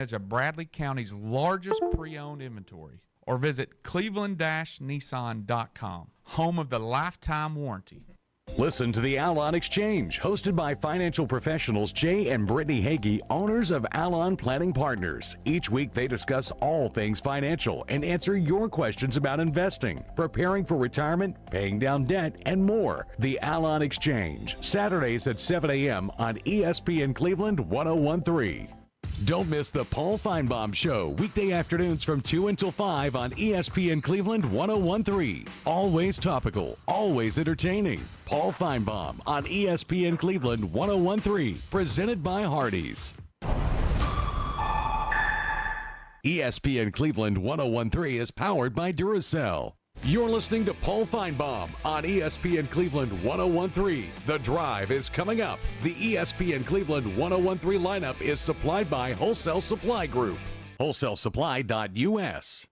of Bradley County's largest pre-owned inventory. Or visit cleveland-nissan.com, home of the lifetime warranty. Listen to the Alon Exchange, hosted by financial professionals Jay and Brittany Hagee, owners of Alon Planning Partners. Each week they discuss all things financial and answer your questions about investing, preparing for retirement, paying down debt, and more. The Alon Exchange, Saturdays at 7 a.m. on ESPN Cleveland 1013. Don't miss the Paul Feinbaum Show, weekday afternoons from 2 until 5 on ESPN Cleveland 1013. Always topical, always entertaining. Paul Feinbaum on ESPN Cleveland 1013, presented by Hardees. ESPN Cleveland 1013 is powered by Duracell. You're listening to Paul Feinbaum on ESPN Cleveland 1013. The Drive is coming up. The ESPN Cleveland 1013 lineup is supplied by Wholesale Supply Group. WholesaleSupply.us.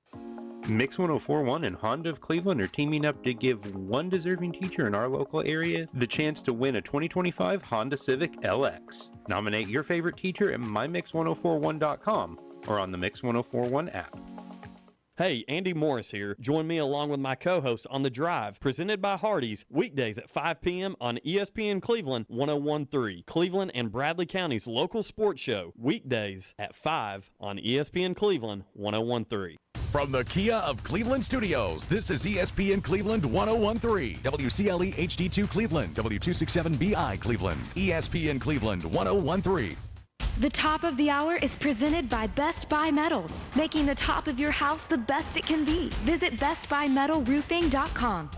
Mix 1041 and Honda of Cleveland are teaming up to give one deserving teacher in our local area the chance to win a 2025 Honda Civic LX. Nominate your favorite teacher at mymix1041.com or on the Mix 1041 app. Hey, Andy Morris here. Join me along with my co-host on The Drive, presented by Hardees, weekdays at 5 p.m. on ESPN Cleveland 1013. Cleveland and Bradley County's local sports show, weekdays at 5 on ESPN Cleveland 1013. From the Kia of Cleveland Studios, this is ESPN Cleveland 1013, WCLE HD2 Cleveland, W267BI Cleveland, ESPN Cleveland 1013. The top of the hour is presented by Best Buy Metals, making the top of your house the best it can be. Visit bestbuymetalroofing.com.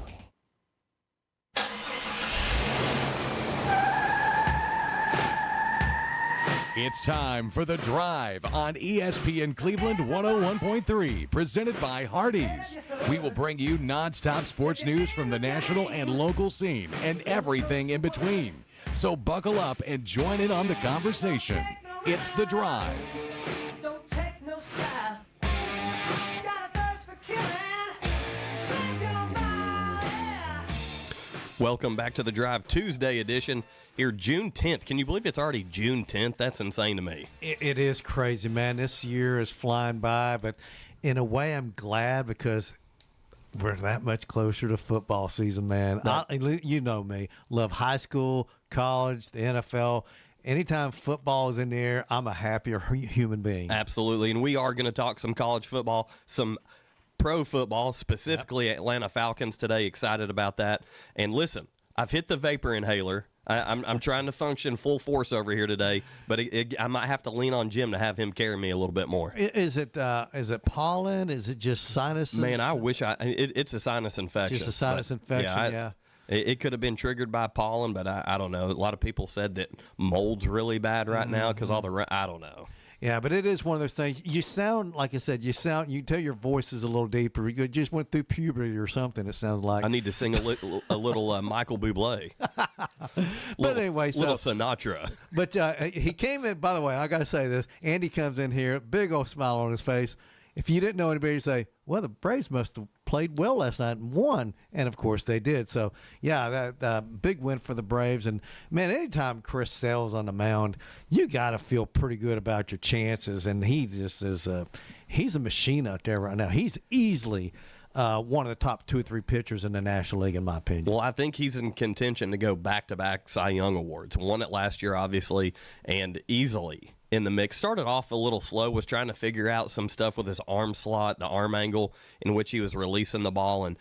It's time for The Drive on ESPN Cleveland 101.3, presented by Hardees. We will bring you nonstop sports news from the national and local scene and everything in between. So buckle up and join in on the conversation. It's The Drive. Don't take no slap. Got a thirst for killing. Think about it. Welcome back to The Drive Tuesday edition here, June 10th. Can you believe it's already June 10th? That's insane to me. It is crazy, man. This year is flying by, but in a way I'm glad because we're that much closer to football season, man. You know me. Love high school, college, the NFL. Anytime football is in there, I'm a happier human being. Absolutely, and we are going to talk some college football, some pro football, specifically Atlanta Falcons today. Excited about that. And listen, I've hit the vapor inhaler. I'm trying to function full force over here today, but I might have to lean on Jim to have him carry me a little bit more. Is it pollen? Is it just sinuses? Man, I wish it's a sinus infection. Just a sinus infection, yeah. It could have been triggered by pollen, but I don't know. A lot of people said that mold's really bad right now because all the I don't know. Yeah, but it is one of those things. You sound, like I said, you can tell your voice is a little deeper. You just went through puberty or something, it sounds like. I need to sing a little Michael Bublé. But anyway, little Sinatra. But he came in, by the way, I got to say this. Andy comes in here, big old smile on his face. If you didn't know anybody, you'd say, well, the Braves must have played well last night and won. And, of course, they did. So, yeah, that big win for the Braves. And, man, anytime Chris Sale's on the mound, you got to feel pretty good about your chances. And he just is he's a machine out there right now. He's easily one of the top 2 or 3 pitchers in the National League, in my opinion. Well, I think he's in contention to go back-to-back Cy Young Awards. Won it last year, obviously, and easily in the mix. Started off a little slow, was trying to figure out some stuff with his arm slot, the arm angle in which he was releasing the ball. And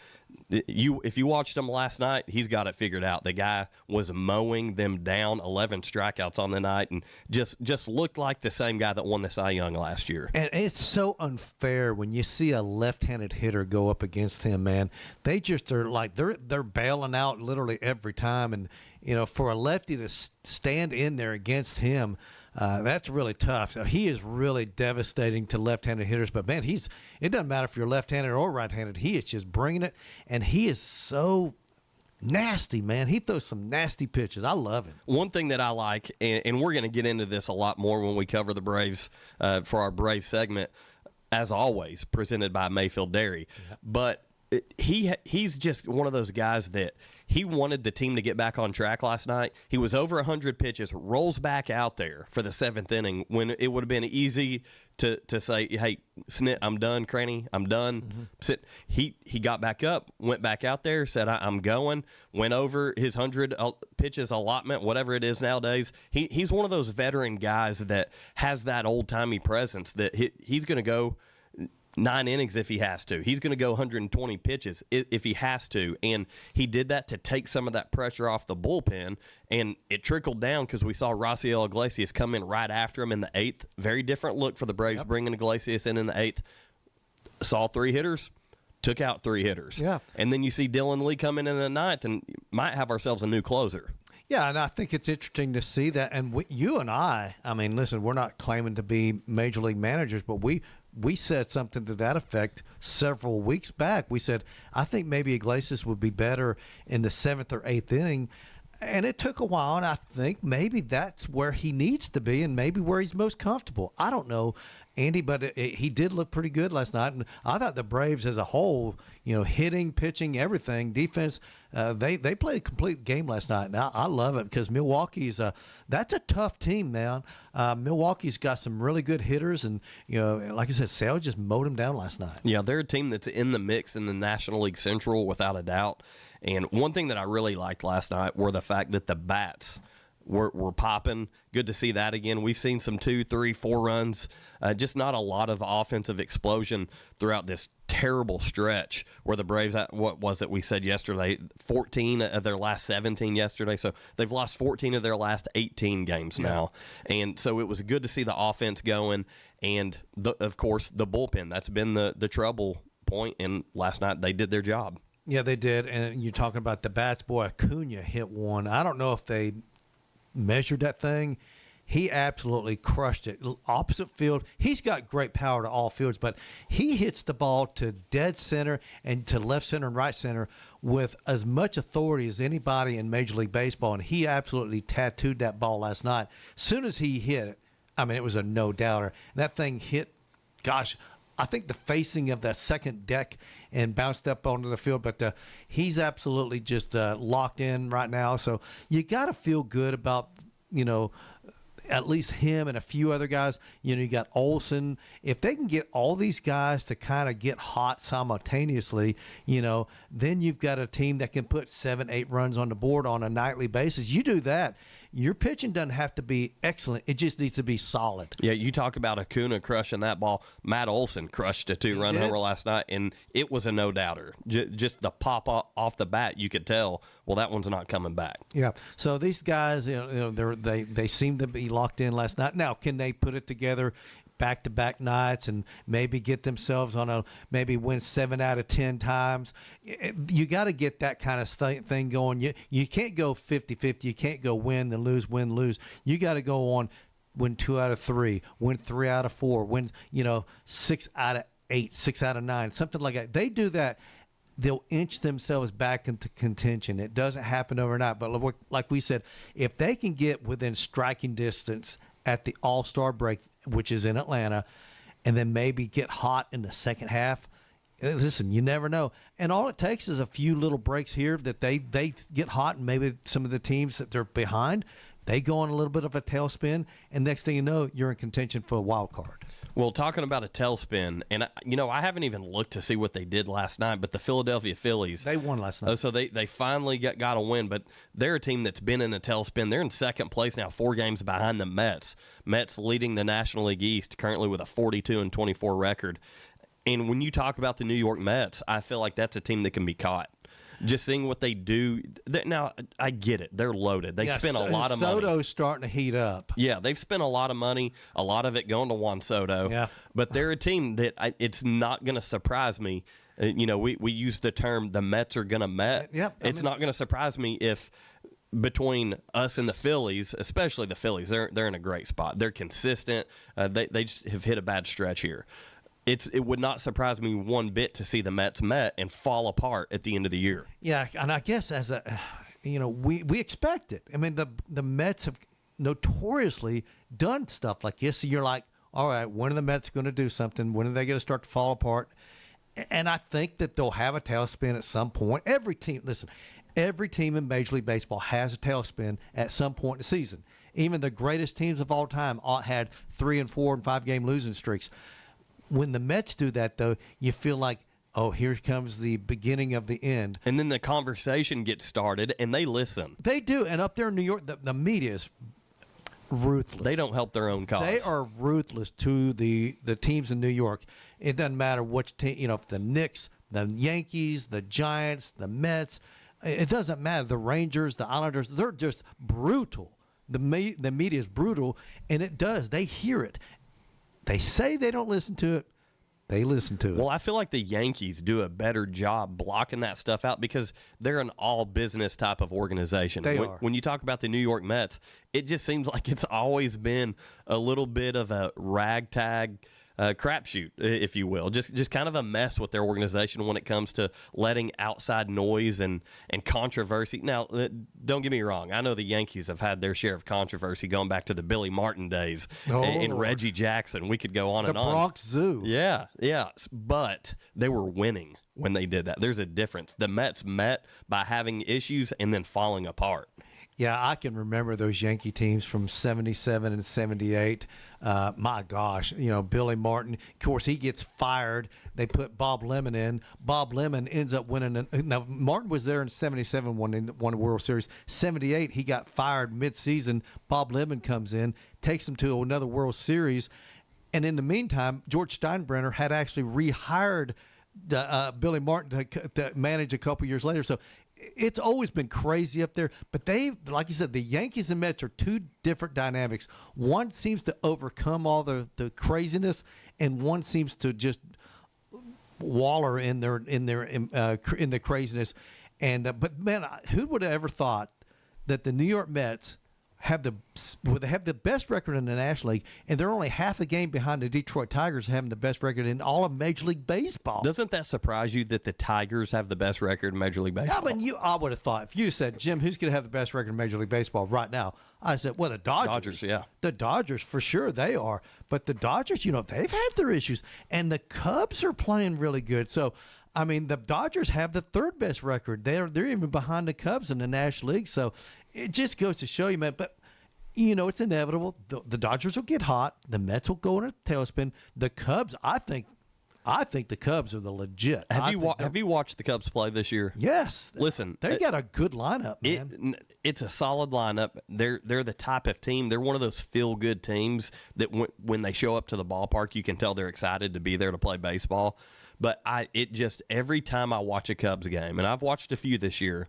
if you watched him last night, he's got it figured out. The guy was mowing them down, 11 strikeouts on the night, and just looked like the same guy that won the Cy Young last year. And it's so unfair when you see a left-handed hitter go up against him, man. They just are like they're bailing out literally every time. And, you know, for a lefty to stand in there against him, that's really tough. So he is really devastating to left-handed hitters. But, man, it doesn't matter if you're left-handed or right-handed. He is just bringing it, and he is so nasty, man. He throws some nasty pitches. I love him. One thing that I like, and we're going to get into this a lot more when we cover the Braves for our Braves segment, as always, presented by Mayfield Dairy. Yeah. But he's just one of those guys that he wanted the team to get back on track last night. He was over 100 pitches, rolls back out there for the 7th inning when it would have been easy to say, hey, Snit, I'm done, Cranny, I'm done. Sit. He got back up, went back out there, said, I'm going, went over his 100 pitches allotment, whatever it is nowadays. He's one of those veteran guys that has that old-timey presence that he's going to go 9 innings if he has to. He's going to go 120 pitches if he has to. And he did that to take some of that pressure off the bullpen. And it trickled down because we saw Raciel Iglesias come in right after him in the 8th. Very different look for the Braves, bringing Iglesias in the 8th. Saw 3 hitters, took out 3 hitters. Yeah. And then you see Dylan Lee come in the 9th and might have ourselves a new closer. Yeah, and I think it's interesting to see that. And you and I mean, listen, we're not claiming to be major league managers, but we said something to that effect several weeks back. We said, I think maybe Iglesias would be better in the 7th or 8th inning. And it took a while, and I think maybe that's where he needs to be and maybe where he's most comfortable. I don't know, Andy, but he did look pretty good last night. And I thought the Braves as a whole, hitting, pitching, everything, defense, they played a complete game last night. And I love it because Milwaukee's that's a tough team, man. Milwaukee's got some really good hitters, and like I said, Sale just mowed them down last night. Yeah, they're a team that's in the mix in the National League Central without a doubt. And one thing that I really liked last night were the fact that the bats were popping. Good to see that again. We've seen some 2, 3, 4 runs, just not a lot of offensive explosion throughout this terrible stretch where the Braves, what was it we said yesterday, 14 of their last 17 yesterday. So they've lost 14 of their last 18 games now. And so it was good to see the offense going. And, of course, the bullpen. That's been the trouble point. And last night they did their job. Yeah, they did. And you're talking about the bats. Boy, Acuna hit one. I don't know if they measured that thing. He absolutely crushed it. Opposite field. He's got great power to all fields, but he hits the ball to dead center and to left center and right center with as much authority as anybody in Major League Baseball, and he absolutely tattooed that ball last night. As soon as he hit it, I mean, it was a no-doubter. And that thing hit, gosh, I think the facing of that second deck and bounced up onto the field, but he's absolutely just locked in right now. So you got to feel good about, at least him and a few other guys. You got Olsen. If they can get all these guys to kind of get hot simultaneously, then you've got a team that can put 7, 8 runs on the board on a nightly basis. You do that, your pitching doesn't have to be excellent. It just needs to be solid. Yeah, you talk about Acuna crushing that ball. Matt Olson crushed a 2-run homer last night, and it was a no-doubter. Just the pop off the bat, you could tell, well, that one's not coming back. Yeah, so these guys, they seem to be locked in last night. Now, can they put it together back-to-back nights and maybe get themselves on maybe win 7 out of 10 times? You got to get that kind of thing going. You can't go 50-50. You can't go win, then lose, win, lose. You got to go on win 2 out of 3, win 3 out of 4, win 6 out of 8, 6 out of 9, something like that. They do that, they'll inch themselves back into contention. It doesn't happen overnight, but like we said, if they can get within striking distance at the All-Star break, which is in Atlanta, and then maybe get hot in the second half. Listen, you never know. And all it takes is a few little breaks here that they get hot, and maybe some of the teams that they're behind, they go on a little bit of a tailspin, and next thing you know, you're in contention for a wild card. Well, talking about a tailspin, and I haven't even looked to see what they did last night, but the Philadelphia Phillies, they won last night. So they finally got a win, but they're a team that's been in a tailspin. They're in second place now, 4 games behind the Mets. Mets leading the National League East currently with a 42-24 record. And when you talk about the New York Mets, I feel like that's a team that can be caught. Just seeing what they do. Now, I get it. They're loaded. They spent a lot of money. Soto's starting to heat up. Yeah, they've spent a lot of money, a lot of it going to Juan Soto. Yeah. But they're a team that it's not going to surprise me. We use the term the Mets are going to Met. Yep. It's not going to surprise me if between us and the Phillies, especially the Phillies, they're in a great spot. They're consistent. They just have hit a bad stretch here. It would not surprise me one bit to see the Mets met and fall apart at the end of the year. Yeah, and I guess we expect it. I mean, the Mets have notoriously done stuff like this. So you're like, all right, when are the Mets going to do something? When are they going to start to fall apart? And I think that they'll have a tailspin at some point. Every team in Major League Baseball has a tailspin at some point in the season. Even the greatest teams of all time all had 3 and 4 and 5 game losing streaks. When the Mets do that, though, you feel like, oh, here comes the beginning of the end. And then the conversation gets started, and they listen. They do. And up there in New York, the media is ruthless. They don't help their own cause. They are ruthless to the teams in New York. It doesn't matter which team, if the Knicks, the Yankees, the Giants, the Mets, it doesn't matter. The Rangers, the Islanders, they're just brutal. The media is brutal, and it does. They hear it. They say they don't listen to it. They listen to it. Well, I feel like the Yankees do a better job blocking that stuff out because they're an all-business type of organization. They are. When you talk about the New York Mets, it just seems like it's always been a little bit of a ragtag crapshoot, if you will. Just kind of a mess with their organization when it comes to letting outside noise and controversy. Now, don't get me wrong. I know the Yankees have had their share of controversy going back to the Billy Martin days and Reggie Jackson. We could go on the and on. Bronx Zoo. Yeah. But they were winning when they did that. There's a difference. The Mets met by having issues and then falling apart. Yeah, I can remember those Yankee teams from 77 and 78. My gosh, Billy Martin. Of course, he gets fired. They put Bob Lemon in. Bob Lemon ends up winning. Now, Martin was there in 77, won a World Series. 78, he got fired midseason. Bob Lemon comes in, takes him to another World Series. And in the meantime, George Steinbrenner had actually rehired Billy Martin to manage a couple years later. So it's always been crazy up there. But like you said, the Yankees and Mets are two different dynamics. One seems to overcome all the craziness, and one seems to just waller in the craziness. And but man, who would have ever thought that the New York Mets have the best record in the National League, and they're only half a game behind the Detroit Tigers having the best record in all of Major League Baseball. Doesn't that surprise you that the Tigers have the best record in Major League Baseball? I mean, I would have thought if you said, Jim, who's going to have the best record in Major League Baseball right now? I said, well, the Dodgers. Dodgers, yeah. The Dodgers, for sure, they are. But the Dodgers, they've had their issues, and the Cubs are playing really good. So, I mean, the Dodgers have the third best record. They're even behind the Cubs in the National League. So it just goes to show you, man. But it's inevitable. The Dodgers will get hot. The Mets will go in a tailspin. The Cubs, I think the Cubs are the legit. Have you watched the Cubs play this year? Yes. Listen, they got a good lineup, man. It's a solid lineup. They're the type of team. They're one of those feel-good teams that when they show up to the ballpark, you can tell they're excited to be there to play baseball. But every time I watch a Cubs game, and I've watched a few this year,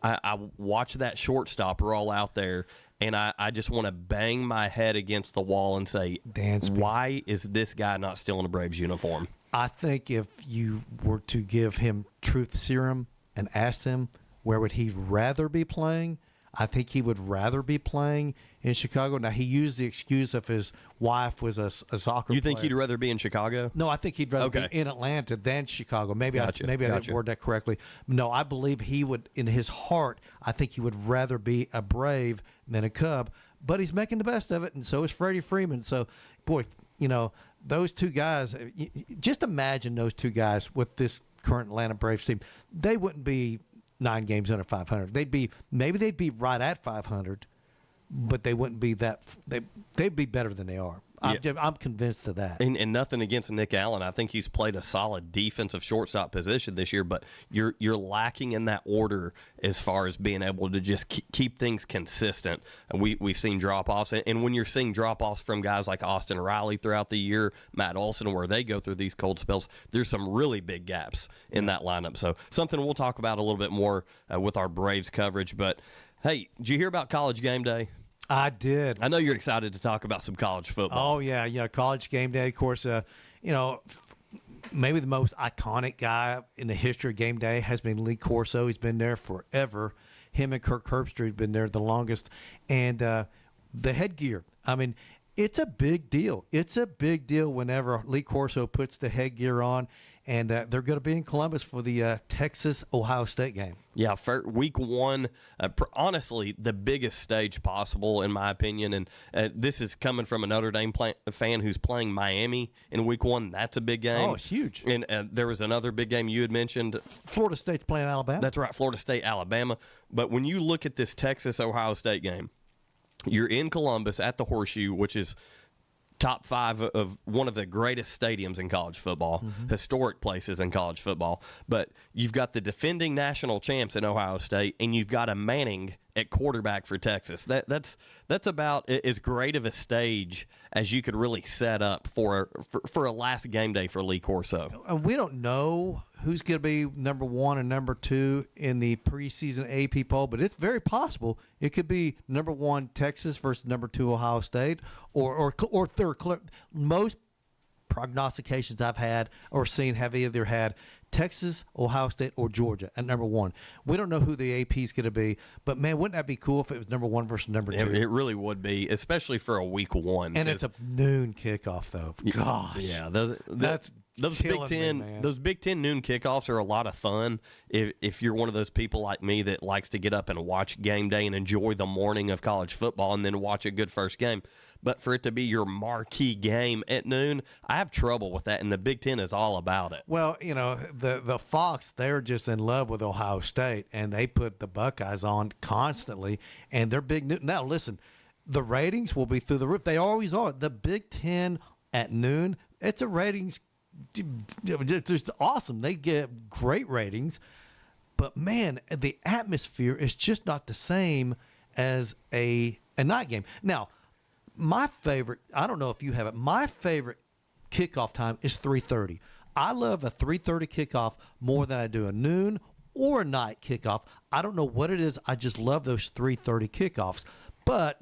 I watch that shortstop roll out there, and I just want to bang my head against the wall and say, why is this guy not still in a Braves uniform? I think if you were to give him truth serum and ask him where would he rather be playing, I think he would rather be playing in Chicago. Now, he used the excuse of his wife was a soccer player. You think he'd rather be in Chicago? No, I think he'd rather be in Atlanta than Chicago. Maybe I didn't word that correctly. No, I believe he would, in his heart, I think he would rather be a Brave than a Cub. But he's making the best of it, and so is Freddie Freeman. So, boy, those two guys, just imagine those two guys with this current Atlanta Braves team. They wouldn't be 9 games under 500. They'd be right at 500, but they wouldn't be that. They'd be better than they are. I'm convinced of that. And nothing against Nick Allen. I think he's played a solid defensive shortstop position this year, but you're lacking in that order as far as being able to just keep things consistent. We've seen drop-offs, and when you're seeing drop-offs from guys like Austin Riley throughout the year, Matt Olson, where they go through these cold spells, there's some really big gaps in that lineup. So something we'll talk about a little bit more with our Braves coverage. But, hey, did you hear about College Game Day? I did. I know you're excited to talk about some college football. Oh, yeah. College Game Day, of course, maybe the most iconic guy in the history of Game Day has been Lee Corso. He's been there forever. Him and Kirk Herbstreit have been there the longest. And the headgear, I mean, it's a big deal. It's a big deal whenever Lee Corso puts the headgear on. And they're going to be in Columbus for the Texas-Ohio State game. Yeah, for week one, honestly, the biggest stage possible, in my opinion. And this is coming from a Notre Dame fan who's playing Miami in week one. That's a big game. Oh, it's huge. And there was another big game you had mentioned. Florida State's playing Alabama. That's right, Florida State, Alabama. But when you look at this Texas-Ohio State game, You're in Columbus at the Horseshoe, which is top 5 of one of the greatest stadiums in college football, historic places in college football. But you've got the defending national champs in Ohio State, and you've got a Manning at quarterback for Texas. That's about as great of a stage as you could really set up for a last game day for Lee Corso. And we don't know who's going to be number 1 and number 2 in the preseason AP poll, but it's very possible it could be number 1 Texas versus number 2 Ohio State, or third. Most prognostications I've had or seen have either had Texas, Ohio State, or Georgia at number 1. We don't know who the AP is going to be, but man, wouldn't that be cool if it was number 1 versus number 2? It really would be, especially for a week 1. And it's a noon kickoff, though. Gosh, yeah, that's those killing Big Ten, me, man. those Big Ten noon kickoffs are a lot of fun. If you're one of those people like me that likes to get up and watch game day and enjoy the morning of college football and then watch a good first game. But for it to be your marquee game at noon, I have trouble with that, and the Big Ten is all about it. Well, the Fox, they're just in love with Ohio State, and they put the Buckeyes on constantly, and they're big. Now, listen, the ratings will be through the roof. They always are. The Big Ten at noon, it's a ratings, it's just awesome. They get great ratings, but, man, the atmosphere is just not the same as a night game. Now, my favorite, I don't know if you have it, my favorite kickoff time is 3:30. I love a 3:30 kickoff more than I do a noon or a night kickoff. I don't know what it is. I just love those 3:30 kickoffs. But,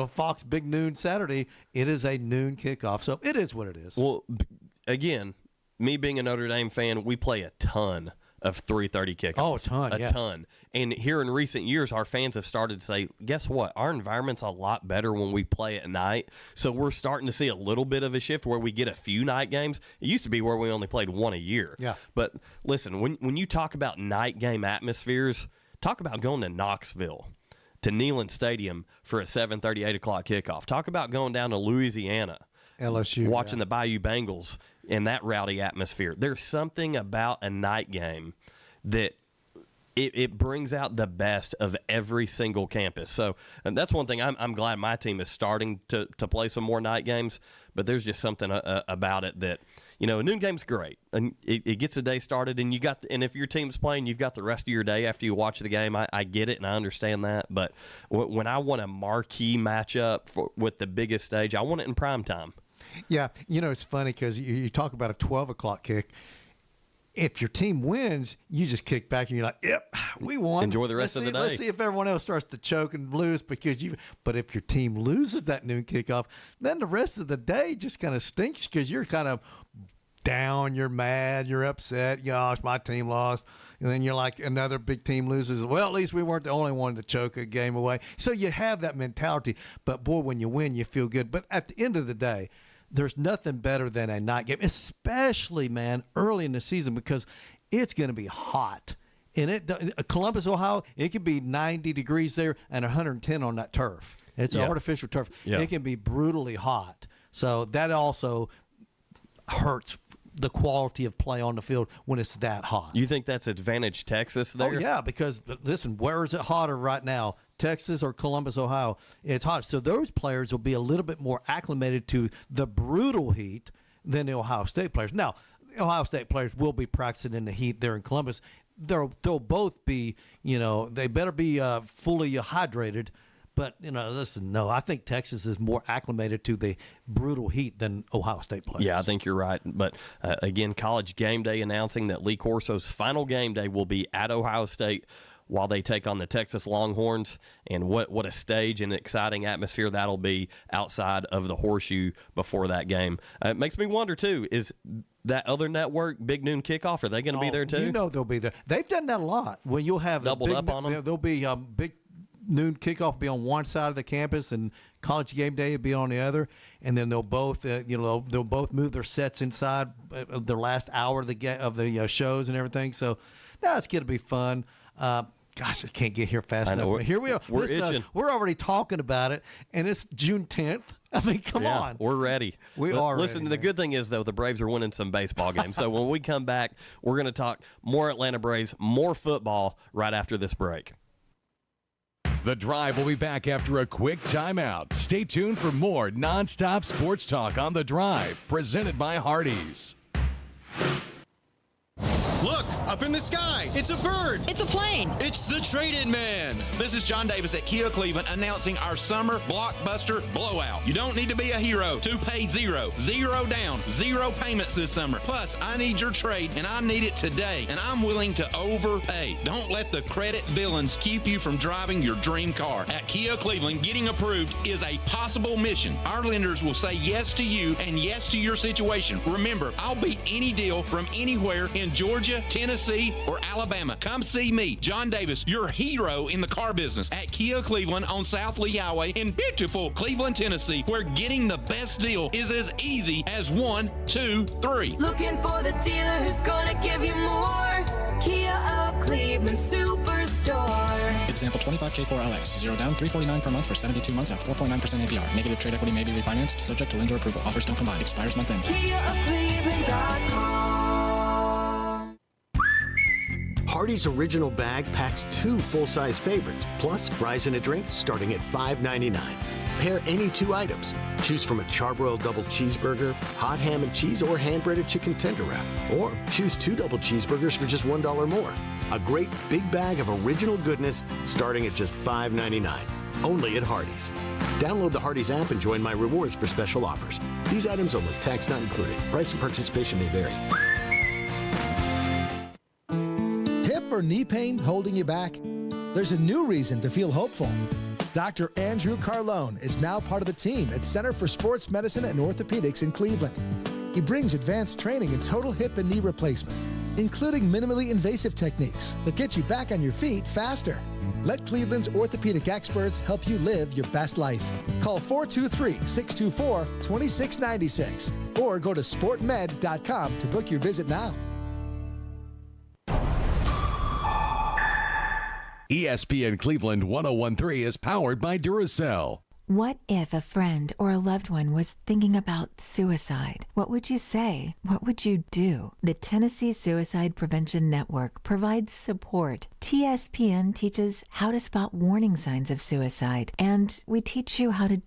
Fox Big Noon Saturday, it is a noon kickoff. So it is what it is. Well, again, me being a Notre Dame fan, we play a ton of 3:30 kickoffs. Oh, a ton, yeah. ton. And here in recent years, our fans have started to say, guess what? Our environment's a lot better when we play at night. So we're starting to see a little bit of a shift where we get a few night games. It used to be where we only played one a year. Yeah. But listen, when you talk about night game atmospheres, talk about going to Knoxville, to Neyland Stadium for a 7:30, 8 o'clock kickoff. Talk about going down to Louisiana, LSU, watching the Bayou Bengals in that rowdy atmosphere. There's something about a night game that it brings out the best of every single campus. So and that's one thing I'm glad my team is starting to play some more night games, but there's just something about it that, a noon game's great. And it gets the day started, and and if your team's playing, you've got the rest of your day after you watch the game. I get it, and I understand that. But when I want a marquee matchup with the biggest stage, I want it in prime time. Yeah, it's funny because you talk about a 12 o'clock kick. If your team wins, you just kick back and you're like, "Yep, we won." Enjoy the rest of the day. Let's see if everyone else starts to choke and lose because you. But if your team loses that noon kickoff, then the rest of the day just kind of stinks because you're kind of down, you're mad, you're upset. Gosh, my team lost, and then you're like, another big team loses. Well, at least we weren't the only one to choke a game away. So you have that mentality. But boy, when you win, you feel good. But at the end of the day, there's nothing better than a night game, especially, man, early in the season because it's going to be hot. And Columbus, Ohio, it could be 90 degrees there and 110 on that turf. It's artificial turf. Yeah. It can be brutally hot. So that also hurts the quality of play on the field when it's that hot. You think that's advantage Texas there? Oh, yeah, because, listen, where is it hotter right now? Texas or Columbus, Ohio? It's hot. So those players will be a little bit more acclimated to the brutal heat than the Ohio State players. Now, the Ohio State players will be practicing in the heat there in Columbus. They'll both be, they better be fully hydrated. But, listen, no, I think Texas is more acclimated to the brutal heat than Ohio State players. Yeah, I think you're right. But, again, College Game Day announcing that Lee Corso's final game day will be at Ohio State while they take on the Texas Longhorns. And what a stage and exciting atmosphere that'll be outside of the Horseshoe before that game. It makes me wonder, too, is that other network, Big Noon Kickoff, are they going to be there, too? They'll be there. They've done that a lot. When you'll have doubled up on them? There'll be Big Noon Kickoff be on one side of the campus and College Game Day will be on the other, and then they'll both they'll both move their sets inside their last hour of the shows and everything. So it's going to be fun. Gosh, I can't get here fast enough. Here we are. We're itching. We're already talking about it, and it's June 10th. I mean, come on. We're ready. We are Listen, ready, the man. good thing is, though, the Braves are winning some baseball games. So when we come back, we're going to talk more Atlanta Braves, more football right after this break. The Drive will be back after a quick timeout. Stay tuned for more nonstop sports talk on The Drive, presented by Hardees. Look, up in the sky. It's a bird. It's a plane. It's the Trade-In Man. This is John Davis at Kia Cleveland announcing our summer blockbuster blowout. You don't need to be a hero to pay zero. Zero down. Zero payments this summer. Plus, I need your trade, and I need it today. And I'm willing to overpay. Don't let the credit villains keep you from driving your dream car. At Kia Cleveland, getting approved is a possible mission. Our lenders will say yes to you and yes to your situation. Remember, I'll beat any deal from anywhere in Georgia, Tennessee, or Alabama. Come see me, John Davis, your hero in the car business, at Kia Cleveland on South Lee Highway in beautiful Cleveland, Tennessee, where getting the best deal is as easy as 1, 2, 3. Looking for the dealer who's gonna give you more. Kia of Cleveland Superstore. Example 25K4LX. 0 down, $349 per month for 72 months at 4.9% APR. Negative trade equity may be refinanced, subject to lender approval. Offers don't combine. Expires month end. KiaofCleveland.com. Hardee's Original Bag packs 2 full-size favorites, plus fries and a drink starting at $5.99. Pair any 2 items. Choose from a charbroiled double cheeseburger, hot ham and cheese, or hand-breaded chicken tender wrap. Or choose 2 double cheeseburgers for just $1 more. A great big bag of original goodness starting at just $5.99. Only at Hardee's. Download the Hardee's app and join My Rewards for special offers. These items only. Tax not included. Price and participation may vary. Hip or knee pain holding you back? There's a new reason to feel hopeful. Dr. Andrew Carlone is now part of the team at Center for Sports Medicine and Orthopedics in Cleveland. He brings advanced training in total hip and knee replacement, including minimally invasive techniques that get you back on your feet faster. Let Cleveland's orthopedic experts help you live your best life. Call 423-624-2696 or go to sportmed.com to book your visit now. ESPN Cleveland 1013 is powered by Duracell. What if a friend or a loved one was thinking about suicide? What would you say? What would you do? The Tennessee Suicide Prevention Network provides support. TSPN teaches how to spot warning signs of suicide, and we teach you how to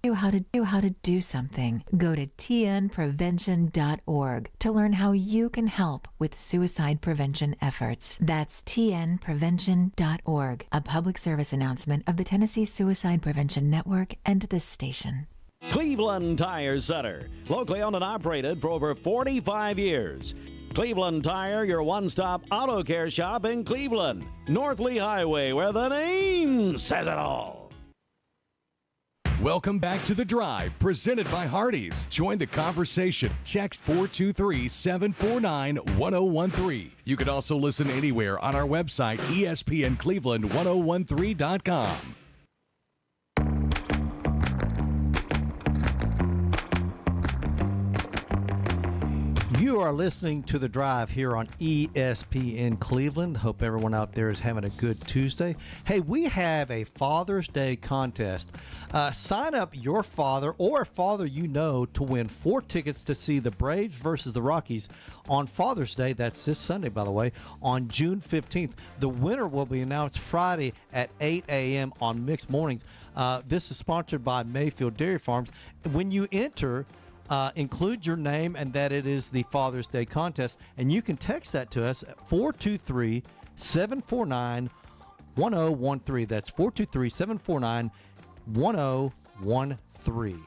do something. Go to tnprevention.org to learn how you can help with suicide prevention efforts. That's tnprevention.org, a public service announcement of the Tennessee Suicide Prevention Network and this station. Cleveland Tire Center, locally owned and operated for over 45 years. Cleveland Tire, your one-stop auto care shop in Cleveland. North Lee Highway, where the name says it all. Welcome back to The Drive, presented by Hardees. Join the conversation. Text 423-749-1013. You can also listen anywhere on our website, ESPNCleveland1013.com. You are listening to The Drive here on ESPN Cleveland. Hope everyone out there is having a good Tuesday. Hey, we have a Father's Day contest. Sign up your father or a father you know to win 4 tickets to see the Braves versus the Rockies on Father's Day. That's this Sunday, by the way, on June 15th. The winner will be announced Friday at 8 a.m. on Mixed Mornings. This is sponsored by Mayfield Dairy Farms. When you enter, include your name and that it is the Father's Day contest, and you can text that to us at 423-749-1013. That's 423-749-1013.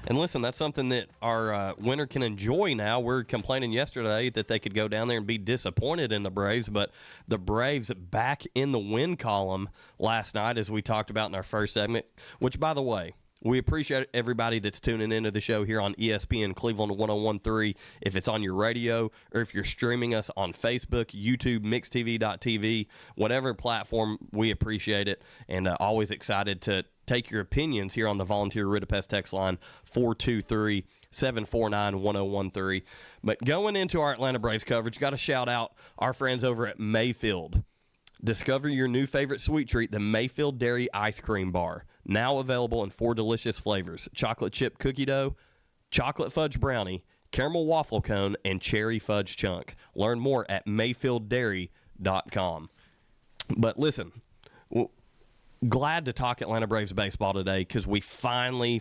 And listen, that's something that our winner can enjoy now. We're complaining yesterday that they could go down there and be disappointed in the Braves, but the Braves back in the win column last night, as we talked about in our first segment, which, by the way, we appreciate everybody that's tuning into the show here on ESPN Cleveland 1013. If it's on your radio or if you're streaming us on Facebook, YouTube, MixTV.tv, whatever platform, we appreciate it. And always excited to take your opinions here on the Volunteer Ridipest text line 423-749-1013. But going into our Atlanta Braves coverage, got to shout out our friends over at Mayfield. Discover your new favorite sweet treat, the Mayfield Dairy Ice Cream Bar. Now available in 4 delicious flavors: chocolate chip cookie dough, chocolate fudge brownie, caramel waffle cone, and cherry fudge chunk. Learn more at mayfielddairy.com. But listen, Glad to talk Atlanta Braves baseball today because we finally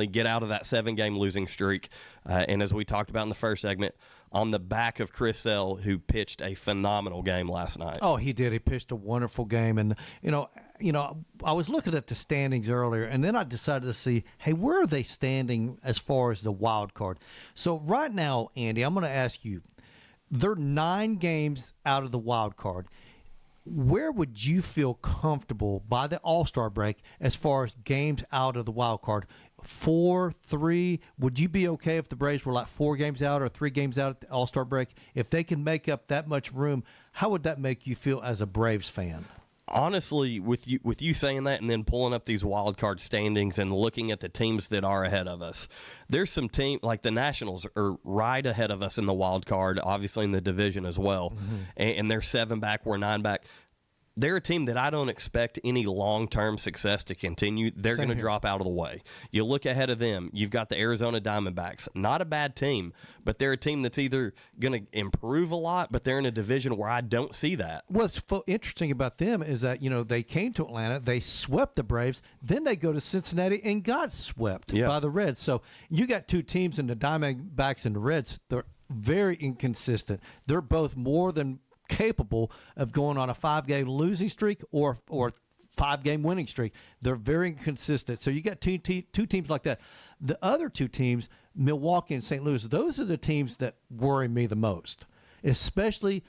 get out of that 7-game losing streak. And as we talked about in the first segment, on the back of Chris Sale, who pitched a phenomenal game last night. Oh, he did. He pitched a wonderful game. And, I was looking at the standings earlier, and then I decided to see, hey, where are they standing as far as the wild card? So right now, Andy, I'm going to ask you, they're 9 games out of the wild card. Where would you feel comfortable by the All-Star break as far as games out of the wild card? 4, 3? Would you be okay if the Braves were like 4 games out or 3 games out at the All-Star break? If they can make up that much room, how would that make you feel as a Braves fan? Honestly, with you saying that and then pulling up these wild card standings and looking at the teams that are ahead of us, there's some team like the Nationals are right ahead of us in the wild card, obviously in the division as well, and they're 7 back, we're 9 back. They're a team that I don't expect any long-term success to continue. They're going to drop out of the way. You look ahead of them, you've got the Arizona Diamondbacks. Not a bad team, but they're a team that's either going to improve a lot, but they're in a division where I don't see that. What's interesting about them is that, they came to Atlanta, they swept the Braves, then they go to Cincinnati and got swept by the Reds. So you got 2 teams in the Diamondbacks and the Reds. They're very inconsistent. They're both more than capable of going on a 5-game losing streak or 5-game winning streak. They're very inconsistent. So you got two teams like that. The other 2 teams, Milwaukee and St. Louis, those are the teams that worry me the most, especially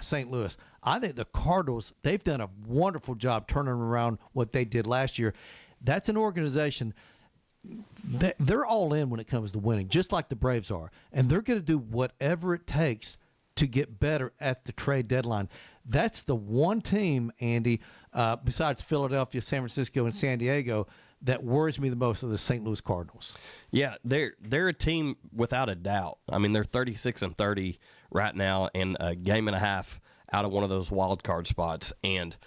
St. Louis. I think the Cardinals, they've done a wonderful job turning around what they did last year. That's an organization they're all in when it comes to winning, just like the Braves are. And they're going to do whatever it takes to get better at the trade deadline. That's the one team, Andy, besides Philadelphia, San Francisco, and San Diego, that worries me the most of the St. Louis Cardinals. Yeah, they're a team without a doubt. I mean, they're 36-30 right now and a game and a half out of one of those wild card spots, and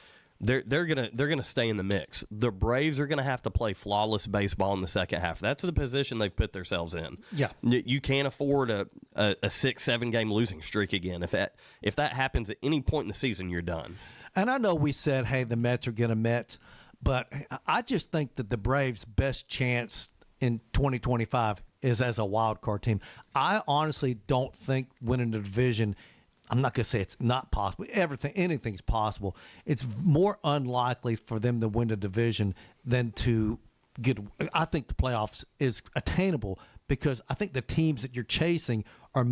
they're gonna stay in the mix. The Braves are gonna have to play flawless baseball in the second half. That's the position they've put themselves in. Yeah, you can't afford a 6-7 game losing streak again. If that happens at any point in the season, you're done. And I know we said, hey, the Mets are gonna Mets, but I just think that the Braves' best chance in 2025 is as a wild card team. I honestly don't think winning the division, I'm not going to say it's not possible. Anything's possible. It's more unlikely for them to win the division than to get. I think the playoffs is attainable because I think the teams that you're chasing are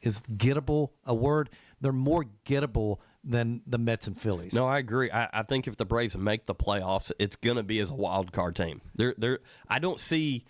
is gettable a word? They're more gettable than the Mets and Phillies. No, I agree. I think if the Braves make the playoffs, it's going to be as a wild card team. I don't see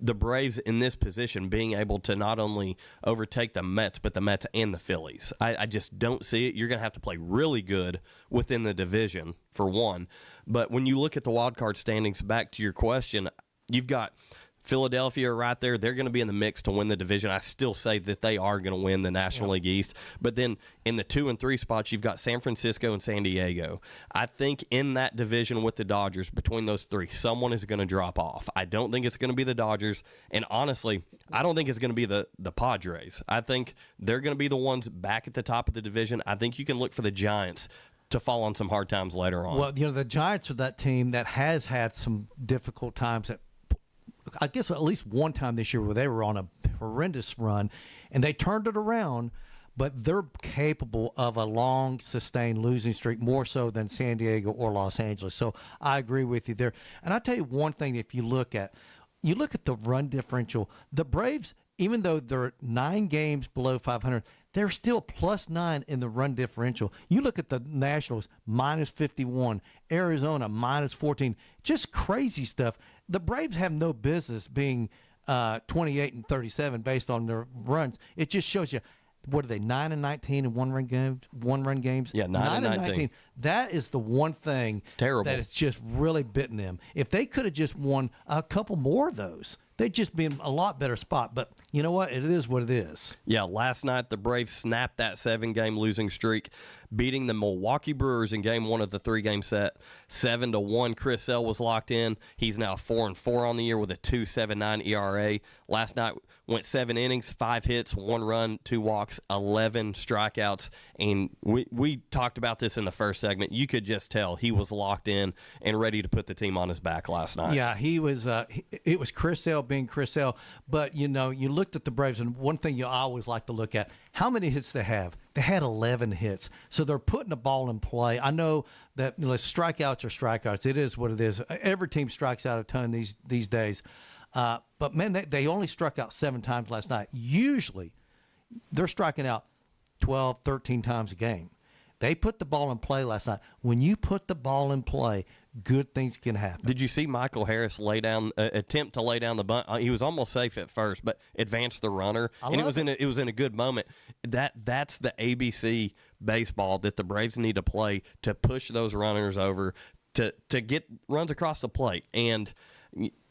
the Braves in this position being able to not only overtake the Mets, but the Mets and the Phillies. I just don't see it. You're going to have to play really good within the division, for one. But when you look at the wild card standings, back to your question, you've got Philadelphia right there. They're going to be in the mix to win the division. I still say that they are going to win the National League East. But then in the 2 and 3 spots, you've got San Francisco and San Diego. I think in that division with the Dodgers, between those 3, someone is going to drop off. I don't think it's going to be the Dodgers. And honestly, I don't think it's going to be the Padres. I think they're going to be the ones back at the top of the division. I think you can look for the Giants to fall on some hard times later on. Well, the Giants are that team that has had some difficult times I guess at least one time this year where they were on a horrendous run, and they turned it around, but they're capable of a long, sustained losing streak, more so than San Diego or Los Angeles. So I agree with you there. And I'll tell you one thing, if you look at the run differential, the Braves, even though they're 9 games below 500, they're still +9 in the run differential. You look at the Nationals, -51, Arizona, -14, just crazy stuff. The Braves have no business being 28-37 based on their runs. It just shows you, what are they, 9-19 in one run games? Yeah, 9-19. That is the one thing. It's terrible. That it's just really bitten them. If they could have just won a couple more of those, they'd just be in a lot better spot. But you know what? It is what it is. Yeah, last night the Braves snapped that 7-game losing streak, beating the Milwaukee Brewers in Game 1 of the 3-game set, 7-1. Chris Sale was locked in. He's now 4-4 on the year with a 2.79 ERA. last night went 7 innings, 5 hits, 1 run, 2 walks, 11 strikeouts. And we talked about this in the first segment. You could just tell he was locked in and ready to put the team on his back last night. Yeah, he was. It was Chris Sale being Chris Sale. But, you looked at the Braves, and one thing you always like to look at, how many hits they have. They had 11 hits. So they're putting the ball in play. I know that strikeouts are strikeouts. It is what it is. Every team strikes out a ton these days. But, man, they only struck out 7 times last night. Usually they're striking out 12, 13 times a game. They put the ball in play last night. When you put the ball in play, good things can happen. Did you see Michael Harris attempt to lay down the bunt? He was almost safe at first, but advanced the runner, and it was in a good moment. That's the ABC baseball that the Braves need to play, to push those runners over, to get runs across the plate. And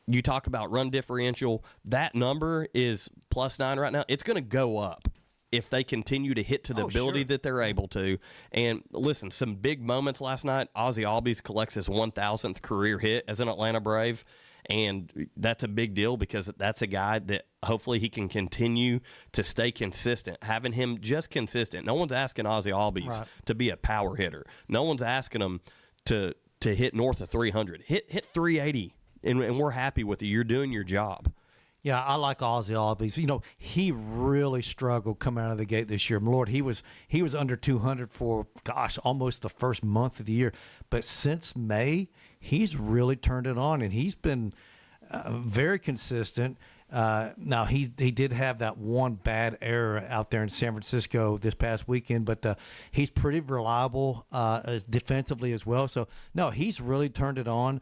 you talk about run differential. That number is +9 right now. It's going to go up if they continue to hit to the ability that they're able to. And listen, some big moments last night. Ozzie Albies collects his 1,000th career hit as an Atlanta Brave, and that's a big deal because that's a guy that hopefully he can continue to stay consistent. Having him just consistent. No one's asking Ozzie Albies to be a power hitter. No one's asking him to hit north of 300. Hit 380, and we're happy with you. You're doing your job. Yeah, I like Ozzie Albies. He really struggled coming out of the gate this year. Lord, he was under 200 for, almost the first month of the year. But since May, he's really turned it on, and he's been very consistent. Now, he did have that one bad error out there in San Francisco this past weekend, but he's pretty reliable defensively as well. So, no, he's really turned it on.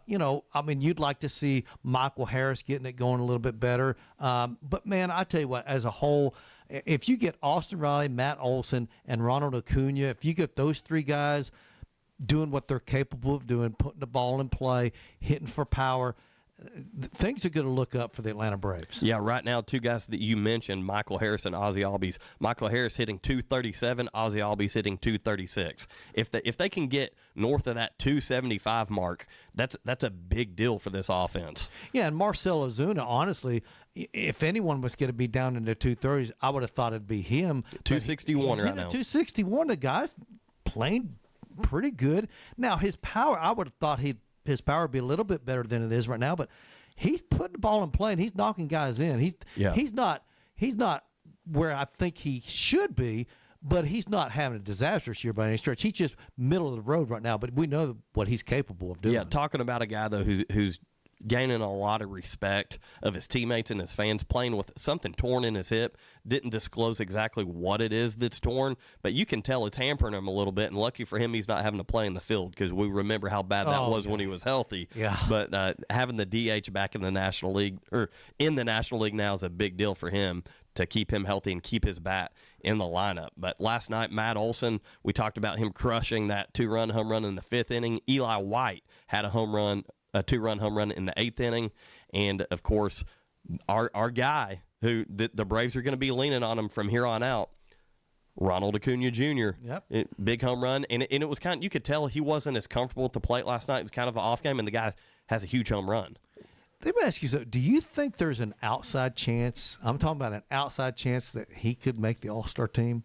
You'd like to see Michael Harris getting it going a little bit better. But, man, I tell you what, as a whole, if you get Austin Riley, Matt Olson, and Ronald Acuna, if you get those 3 guys doing what they're capable of doing, putting the ball in play, hitting for power, things are going to look up for the Atlanta Braves. Yeah, right now, 2 guys that you mentioned, Michael Harris and Ozzie Albies. Michael Harris hitting .237, Ozzie Albies hitting .236. If they can get north of that .275 mark, that's a big deal for this offense. Yeah, and Marcell Ozuna, honestly, if anyone was going to be down in the 230s, I would have thought it'd be him. 261 right now. 261, the guy's playing pretty good. Now, his power, I would have thought his power would be a little bit better than it is right now, but he's putting the ball in play and he's knocking guys in. He's not where I think he should be, but he's not having a disastrous year by any stretch. He's just middle of the road right now, but we know what he's capable of doing. Yeah, talking about a guy though who's gaining a lot of respect of his teammates and his fans, playing with something torn in his hip. Didn't disclose exactly what it is that's torn, but you can tell it's hampering him a little bit, and lucky for him, he's not having to play in the field because we remember how bad that was when he was healthy. Yeah. But having the DH back in the National League, or in the National League now, is a big deal for him to keep him healthy and keep his bat in the lineup. But last night, Matt Olson, we talked about him crushing that 2-run home run in the 5th inning. Eli White had a 2-run home run in the 8th inning. And, of course, our guy who the Braves are going to be leaning on him from here on out, Ronald Acuna Jr. Yep. Big home run. And it was kind of, you could tell he wasn't as comfortable at the plate last night. It was kind of an off game, and the guy has a huge home run. Let me ask you something. Do you think there's an outside chance? I'm talking about an outside chance that he could make the All-Star team.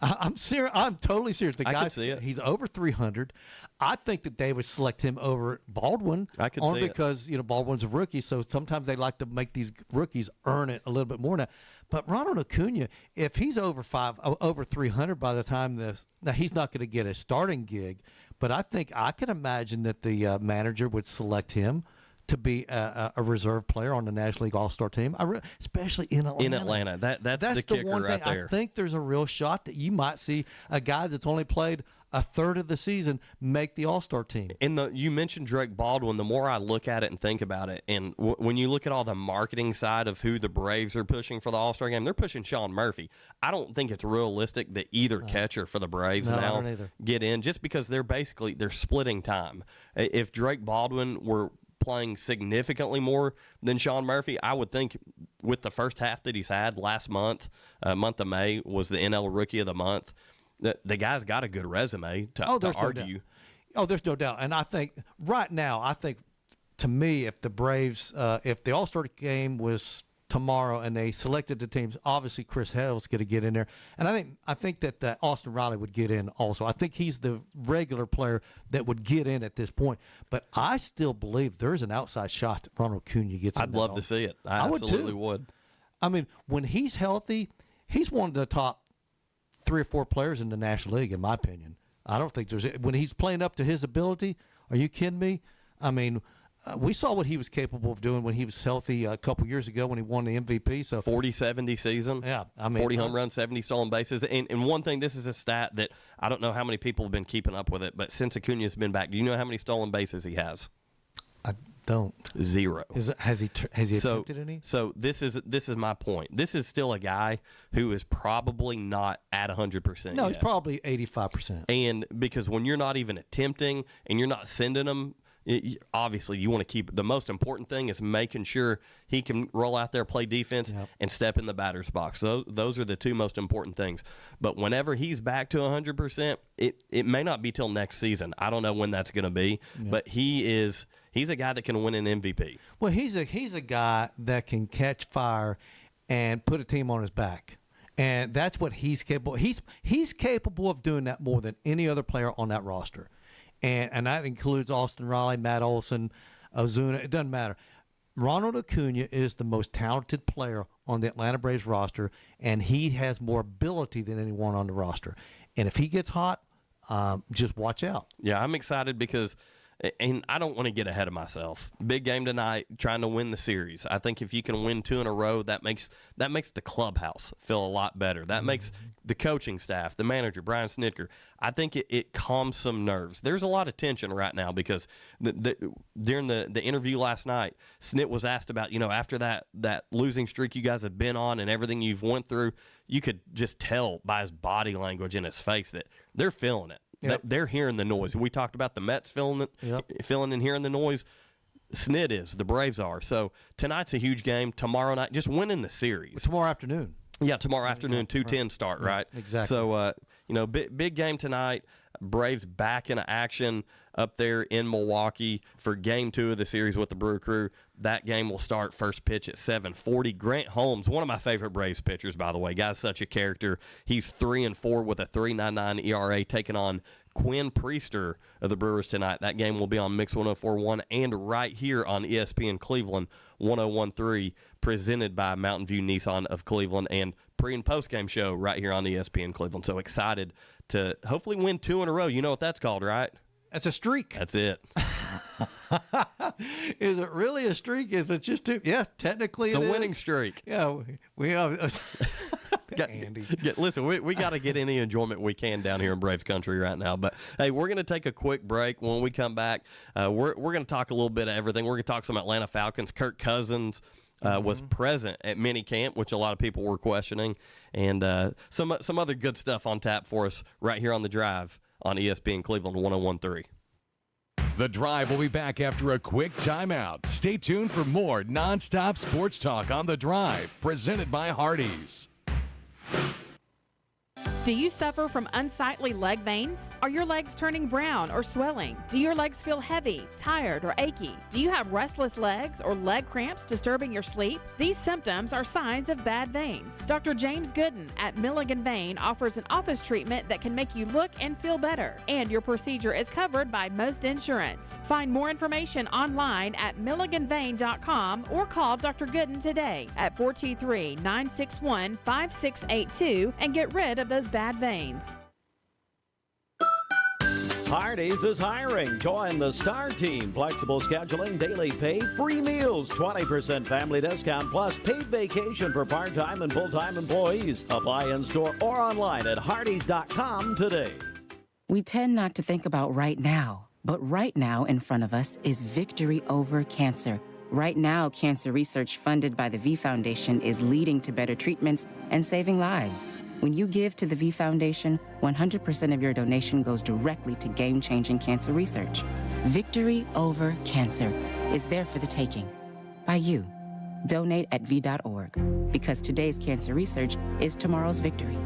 I'm serious. I'm totally serious. The guy, he's over 300. I think that they would select him over Baldwin. I could see because Baldwin's a rookie, so sometimes they like to make these rookies earn it a little bit more now. But Ronald Acuna, if he's over 300 by the time now he's not going to get a starting gig, but I think I can imagine that the manager would select him to be a reserve player on the National League All-Star team, especially in Atlanta. In Atlanta. That's the kicker one thing right there. I think there's a real shot that you might see a guy that's only played a third of the season make the All-Star team. You mentioned Drake Baldwin. The more I look at it and think about it, and when you look at all the marketing side of who the Braves are pushing for the All-Star game, they're pushing Sean Murphy. I don't think it's realistic that either catcher for the Braves now get in, just because they're splitting time. If Drake Baldwin were playing significantly more than Sean Murphy, I would think with the first half that he's had last month, month of May was the NL Rookie of the Month. The guy's got a good resume to argue. There's no doubt. And I think right now, to me, if the Braves, if the All-Star game was tomorrow, and they selected the teams. Obviously, Chris Hale's going to get in there, and I think that Austin Riley would get in also. I think he's the regular player that would get in at this point. But I still believe there's an outside shot that Ronald Acuna gets in. I'd love to see it. I absolutely would. I mean, when he's healthy, he's one of the top 3 or 4 players in the National League, in my opinion. I don't think when he's playing up to his ability. Are you kidding me? I mean, we saw what he was capable of doing when he was healthy a couple years ago when he won the MVP. So 40-70 season. Yeah, I mean 40 home runs, 70 stolen bases. And one thing, this is a stat that I don't know how many people have been keeping up with it, but since Acuna's been back, do you know how many stolen bases he has? I don't. 0. Has he attempted any? So this is my point. This is still a guy who is probably not at 100%. No, he's probably 85%. And because when you're not even attempting and you're not sending them, obviously you want to keep the most important thing is making sure he can roll out there, play defense, and step in the batter's box. Those are the 2 most important things. But whenever he's back to 100%, it may not be till next season. I don't know when that's going to be, but he's a guy that can win an MVP. Well, he's a guy that can catch fire and put a team on his back. And that's what he's capable. He's capable of doing that more than any other player on that roster. And that includes Austin Riley, Matt Olson, Ozuna. It doesn't matter. Ronald Acuna is the most talented player on the Atlanta Braves roster, and he has more ability than anyone on the roster. And if he gets hot, just watch out. Yeah, I'm excited because – and I don't want to get ahead of myself. Big game tonight, trying to win the series. I think if you can win 2 in a row, that makes the clubhouse feel a lot better. That makes the coaching staff, the manager, Brian Snitker, I think it calms some nerves. There's a lot of tension right now because during the interview last night, Snit was asked about, after that losing streak you guys have been on and everything you've went through, you could just tell by his body language and his face that they're feeling it. Yep. They're hearing the noise. We talked about the Mets feeling and hearing the noise. Snit is. The Braves are. So tonight's a huge game. Tomorrow night, just winning the series. Tomorrow afternoon. Yeah, tomorrow afternoon, 2:10 start, right? Exactly. So, big game tonight. Braves back in action up there in Milwaukee for Game 2 of the series with the Brew Crew. That game will start first pitch at 7:40. Grant Holmes, one of my favorite Braves pitchers, by the way. Guy's such a character. He's 3-4 with a 3.99 ERA, taking on Quinn Priester of the Brewers tonight. That game will be on Mix 104.1 and right here on ESPN Cleveland 101.3, presented by Mountain View Nissan of Cleveland, and pre- and post-game show right here on ESPN Cleveland. So excited to hopefully win 2 in a row. You know what that's called, right? That's a streak. That's it. Is it really a streak? Is it just 2? Yes, technically it's a winning streak. Yeah, we have. Andy. Listen, we got to get any enjoyment we can down here in Braves country right now. But, hey, we're going to take a quick break. When we come back, we're going to talk a little bit of everything. We're going to talk some Atlanta Falcons. Kirk Cousins was present at minicamp, which a lot of people were questioning, and some other good stuff on tap for us right here on The Drive on ESPN Cleveland 101.3. The Drive will be back after a quick timeout. Stay tuned for more nonstop sports talk on The Drive, presented by Hardees. Do you suffer from unsightly leg veins? Are your legs turning brown or swelling? Do your legs feel heavy, tired, or achy? Do you have restless legs or leg cramps disturbing your sleep? These symptoms are signs of bad veins. Dr. James Gooden at Milligan Vein offers an office treatment that can make you look and feel better, and your procedure is covered by most insurance. Find more information online at milliganvein.com or call Dr. Gooden today at 423-961-5682 and get rid of those bad veins. Hardees is hiring. Join the Star Team. Flexible scheduling, daily pay, free meals, 20% family discount, plus paid vacation for part-time and full-time employees. Apply in-store or online at hardees.com today. We tend not to think about right now, but right now in front of us is victory over cancer. Right now, cancer research funded by the V Foundation is leading to better treatments and saving lives. When you give to the V Foundation, 100% of your donation goes directly to game-changing cancer research. Victory over cancer is there for the taking. By you. Donate at V.org. Because today's cancer research is tomorrow's victory.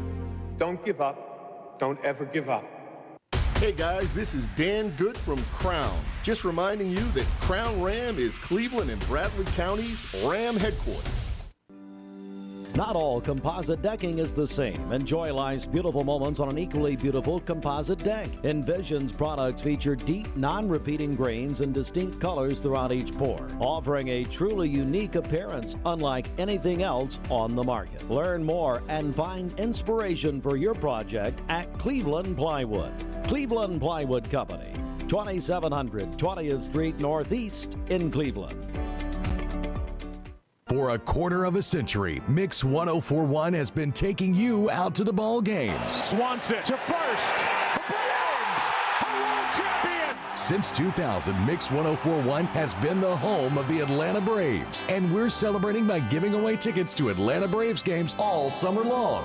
Don't give up. Don't ever give up. Hey guys, this is Dan Good from Crown. Just reminding you that Crown Ram is Cleveland and Bradley County's Ram headquarters. Not all composite decking is the same. Enjoy life's beautiful moments on an equally beautiful composite deck. Envision's products feature deep, non-repeating grains and distinct colors throughout each pour, offering a truly unique appearance unlike anything else on the market. Learn more and find inspiration for your project at Cleveland Plywood. Cleveland Plywood Company, 2700 20th Street Northeast in Cleveland. For a quarter of a century, Mix 1041 has been taking you out to the ball game. Swanson to first. The Browns are world champions. Since 2000, Mix 1041 has been the home of the Atlanta Braves, and we're celebrating by giving away tickets to Atlanta Braves games all summer long.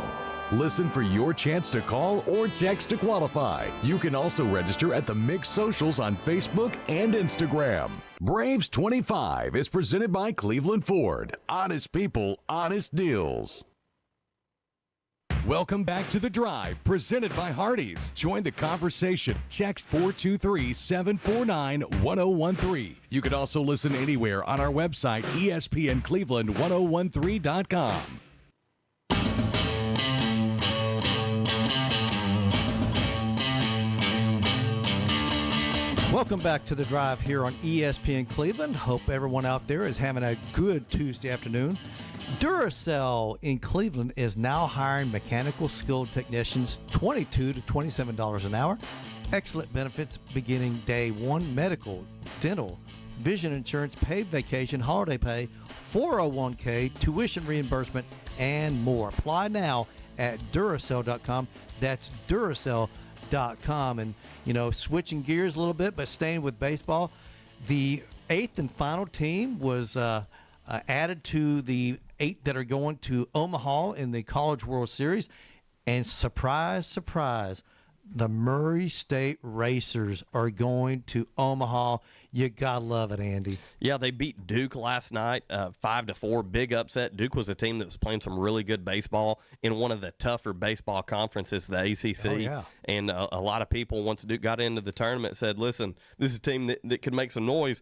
Listen for your chance to call or text to qualify. You can also register at the Mix socials on Facebook and Instagram. Braves 25 is presented by Cleveland Ford. Honest people, honest deals. Welcome back to The Drive, presented by Hardees. Join the conversation. Text 423-749-1013. You can also listen anywhere on our website, ESPNCleveland1013.com. Welcome back to The Drive here on ESPN Cleveland. Hope everyone out there is having a good Tuesday afternoon. Duracell in Cleveland is now hiring mechanical skilled technicians $22 to $27 an hour. Excellent benefits beginning day one: medical, dental, vision insurance, paid vacation, holiday pay, 401k, tuition reimbursement, and more. Apply now at Duracell.com. That's Duracell.com. And, you know, switching gears a little bit, but staying with baseball, the 8th and final team was added to the 8 that are going to Omaha in the College World Series. And surprise, surprise, the Murray State Racers are going to Omaha. You gotta love it, Andy. Yeah, they beat Duke last night, 5-4. Big upset. Duke was a team that was playing some really good baseball in one of the tougher baseball conferences, the ACC. Oh, yeah. And a lot of people, once Duke got into the tournament, said, listen, this is a team that could make some noise.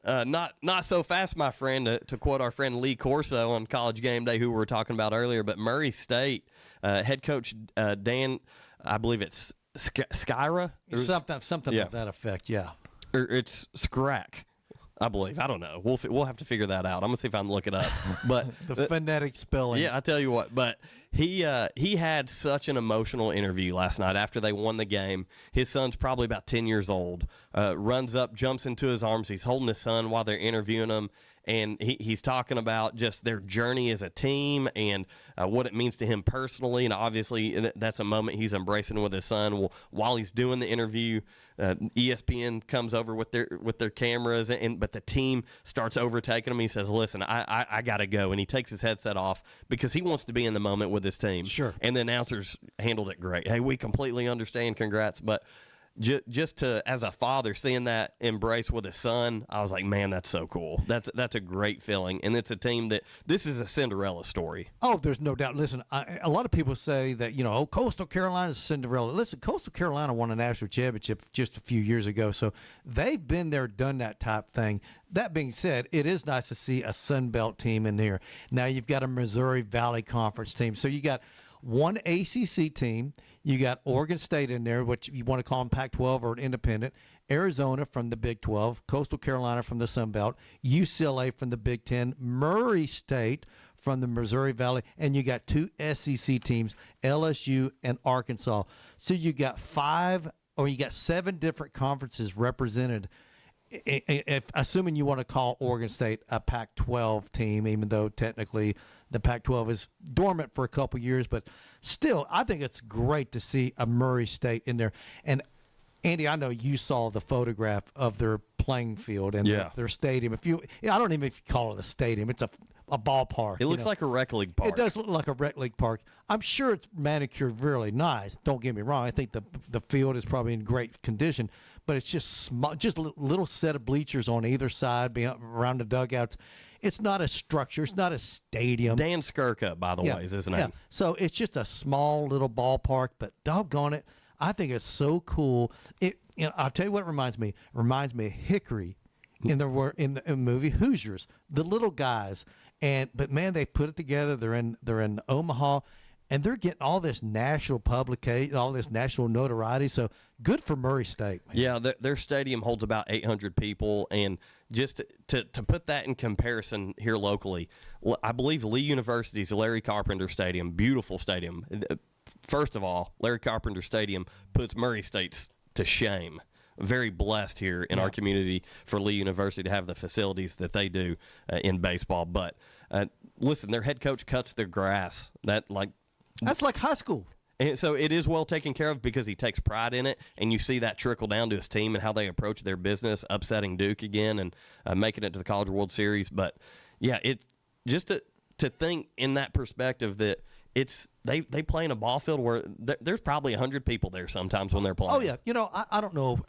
Not so fast, my friend, to quote our friend Lee Corso on College Game Day, who we were talking about earlier. But Murray State head coach Dan, I believe it's Skyra? Something yeah. of that effect, yeah. Or it's Scrack, I believe. I don't know. We'll have to figure that out. I'm gonna see if I can look it up. But the phonetic spelling. Yeah, I tell you what. But he had such an emotional interview last night after they won the game. His son's probably about 10 years old. Runs up, jumps into his arms. He's holding his son while they're interviewing him. And he's talking about just their journey as a team and what it means to him personally. And obviously, that's a moment he's embracing with his son. Well, while he's doing the interview, ESPN comes over with their cameras, but the team starts overtaking him. He says, listen, I got to go. And he takes his headset off because he wants to be in the moment with his team. Sure. And the announcers handled it great. Hey, we completely understand. Congrats. But just to, as a father, seeing that embrace with his son, I was like, man, that's so cool. That's a great feeling. And it's a team that, this is a Cinderella story. Oh, there's no doubt. Listen, a lot of people say that, Coastal Carolina's Cinderella. Listen, Coastal Carolina won a national championship just a few years ago, so they've been there, done that type thing. That being said, it is nice to see a Sun Belt team in there. Now you've got a Missouri Valley Conference team, so you got one ACC team. You got Oregon State in there, which you want to call them Pac-12 or an independent. Arizona from the Big 12, Coastal Carolina from the Sun Belt, UCLA from the Big 10, Murray State from the Missouri Valley, and you got 2 SEC teams, LSU and Arkansas. So you got 7 different conferences represented. If assuming you want to call Oregon State a Pac-12 team, even though technically the Pac-12 is dormant for a couple years, but still, I think it's great to see a Murray State in there. And Andy, I know you saw the photograph of their playing field and their stadium. I don't even if you call it a stadium; it's a ballpark. It looks like a rec league park. It does look like a rec league park. I'm sure it's manicured really nice. Don't get me wrong. I think the field is probably in great condition, but it's just small, just a little set of bleachers on either side, around the dugouts. It's not a structure. It's not a stadium. Dan Skirka, by the way, is his name. Yeah. So it's just a small little ballpark, but doggone it, I think it's so cool. I'll tell you what it reminds me. It reminds me of Hickory in the movie Hoosiers. The little guys But man, they put it together. They're in Omaha, and they're getting all this national publication, all this national notoriety. So good for Murray State, man. Yeah, their stadium holds about 800 people, and just to put that in comparison here locally, I believe Lee University's Larry Carpenter Stadium, beautiful stadium. First of all, Larry Carpenter Stadium puts Murray State's to shame. Very blessed here in our community for Lee University to have the facilities that they do in baseball. But listen, their head coach cuts their grass. That's like high school. And so it is well taken care of because he takes pride in it, and you see that trickle down to his team and how they approach their business, upsetting Duke again and making it to the College World Series. But, yeah, it's just to think in that perspective that they play in a ball field where there's probably 100 people there sometimes when they're playing. Oh, yeah. You know, I don't know.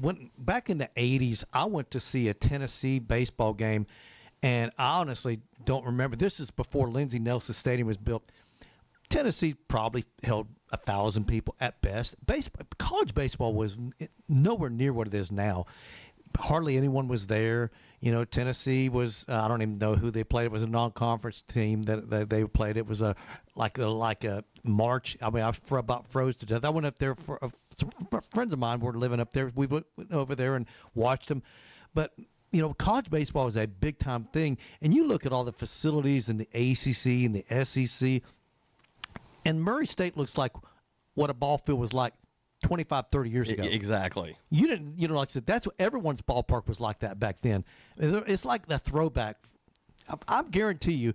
When back in the 80s, I went to see a Tennessee baseball game, and I honestly don't remember. This is before Lindsey Nelson Stadium was built. Tennessee probably held 1,000 people at best. College baseball was nowhere near what it is now. Hardly anyone was there. You know, Tennessee was I don't even know who they played. It was a non-conference team that they played. It was like a March. I mean, I about froze to death. I went up there for some friends of mine were living up there. We went over there and watched them. But you know, college baseball is a big time thing. And you look at all the facilities in the ACC and the SEC. And Murray State looks like what a ball field was like 25, 30 years ago. Exactly. Like I said, that's what everyone's ballpark was like that back then. It's like the throwback. I guarantee you,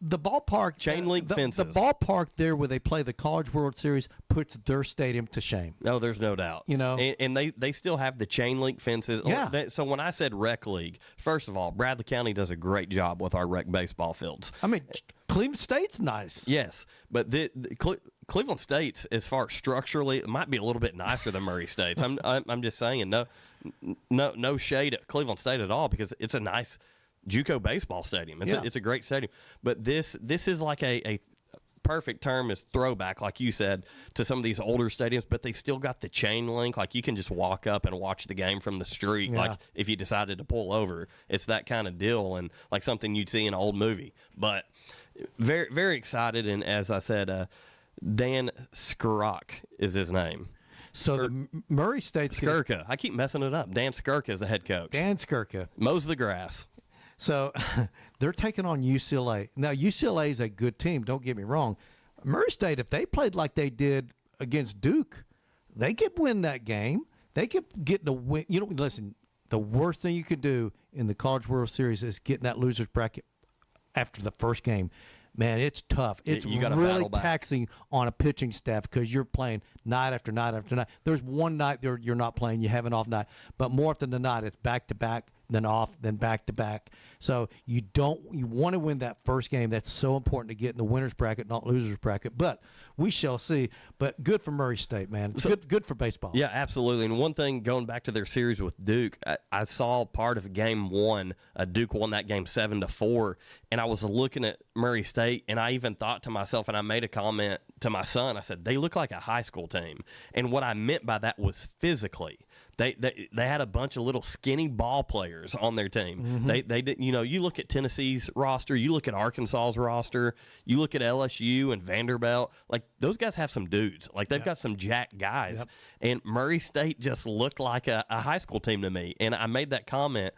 the ballpark. Chain link fences. The ballpark there where they play the College World Series puts their stadium to shame. No, there's no doubt. You know, and they still have the chain link fences. Yeah. So when I said rec league, first of all, Bradley County does a great job with our rec baseball fields. I mean, Cleveland State's nice. Yes, but Cleveland State's, as far as structurally, it might be a little bit nicer than Murray State's. I'm just saying, no shade at Cleveland State at all, because it's a nice JUCO baseball stadium. It's a great stadium. But this is like a perfect term is throwback, like you said, to some of these older stadiums, but they still got the chain link. Like, you can just walk up and watch the game from the street. Yeah. Like, if you decided to pull over, it's that kind of deal, and like something you'd see in an old movie. But very, very excited. And as I said, Dan Skurka is his name. So the Murray State Skurka. I keep messing it up. Dan Skurka is the head coach. Dan Skurka mows the grass. So they're taking on UCLA. Now, UCLA is a good team, don't get me wrong. Murray State, if they played like they did against Duke, they could win that game. They could get the win. You know, listen, the worst thing you could do in the College World Series is get in that loser's bracket after the first game. Man, it's tough. It's really taxing on a pitching staff because you're playing night after night after night. There's one night you're not playing, you have an off night. But more often than not, it's back-to-back, then off, then back-to-back. So you want to win that first game. That's so important to get in the winner's bracket, not loser's bracket. But we shall see. But good for Murray State, man. Good for baseball. Yeah, absolutely. And one thing, going back to their series with Duke, I saw part of game one. Duke won that game 7-4, and I was looking at Murray State, and I even thought to myself, and I made a comment to my son. I said, they look like a high school team. And what I meant by that was physically. They had a bunch of little skinny ball players on their team. Mm-hmm. They did, you look at Tennessee's roster, you look at Arkansas's roster, you look at LSU and Vanderbilt. Like, those guys have some dudes. Like, they've got some jacked guys. Yep. And Murray State just looked like a high school team to me. And I made that comment.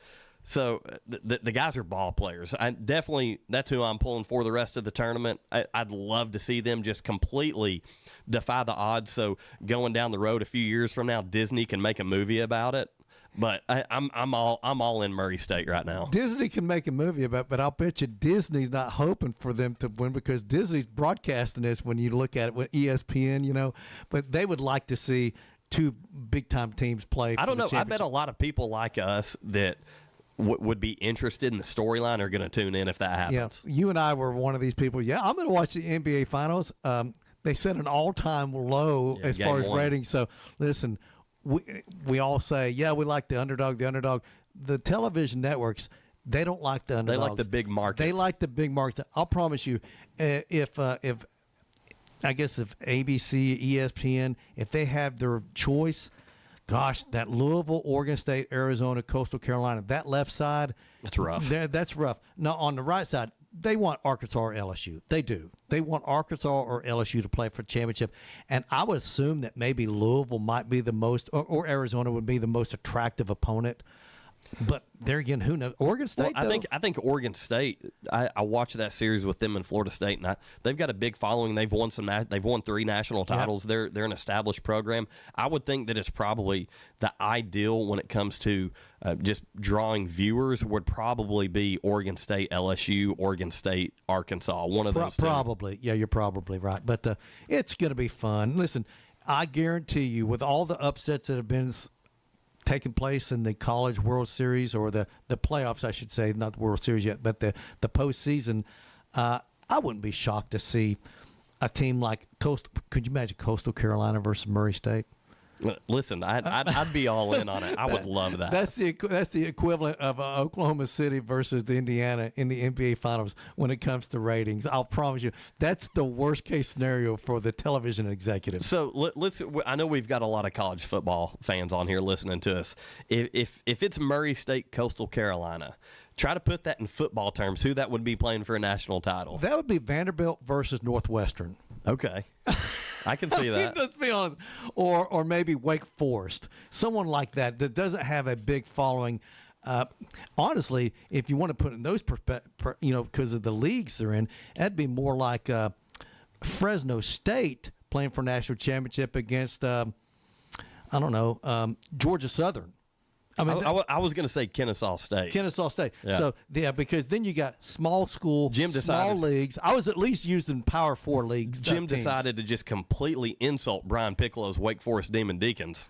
So the guys are ball players. That's who I'm pulling for the rest of the tournament. I'd love to see them just completely defy the odds. So going down the road a few years from now, Disney can make a movie about it. But I'm all in Murray State right now. Disney can make a movie about it, but I'll bet you Disney's not hoping for them to win because Disney's broadcasting this when you look at it with ESPN, But they would like to see two big-time teams play. I don't know. I bet a lot of people like us that would be interested in the storyline are going to tune in if that happens. Yeah, you and I were one of these people. Yeah, I'm going to watch the NBA Finals. They set an all-time low as far as ratings. So, listen, we all say, yeah, we like the underdog, The television networks, they don't like the underdogs. They like the big markets. They like the big markets. I'll promise you, if ABC, ESPN, if they have their choice, gosh, that Louisville, Oregon State, Arizona, Coastal Carolina, that left side. That's rough. That's rough. Now, on the right side, they want Arkansas or LSU. They do. They want Arkansas or LSU to play for championship. And I would assume that maybe Louisville might be the most, or Arizona would be the most attractive opponent. But there again, who knows? Oregon State. Well, I think Oregon State. I watched that series with them in Florida State, and they've got a big following. They've won They've won 3 national titles. Yep. They're an established program. I would think that it's probably the ideal when it comes to just drawing viewers would probably be Oregon State, LSU, Oregon State, Arkansas. One of those. Probably, yeah, you're probably right. But it's going to be fun. Listen, I guarantee you, with all the upsets that have been taking place in the College World Series, or the playoffs, I should say, not the World Series yet, but the postseason, I wouldn't be shocked to see a team like Coastal. Could you imagine Coastal Carolina versus Murray State? Listen, I'd be all in on it. I would love that. That's the equivalent of Oklahoma City versus the Indiana in the NBA Finals when it comes to ratings. I'll promise you, that's the worst case scenario for the television executives. So let's. I know we've got a lot of college football fans on here listening to us. If it's Murray State, Coastal Carolina, try to put that in football terms. Who that would be playing for a national title? That would be Vanderbilt versus Northwestern. Okay. I can see that. Let's be honest. Or maybe Wake Forest. Someone like that doesn't have a big following. Honestly, if you want to put in those because of the leagues they're in, that'd be more like Fresno State playing for national championship against, Georgia Southern. I mean, I was going to say Kennesaw State. Kennesaw State. Yeah. So, because then you got small school, small leagues. I was at least using Power 4 leagues. Jim decided to just completely insult Brian Piccolo's Wake Forest Demon Deacons.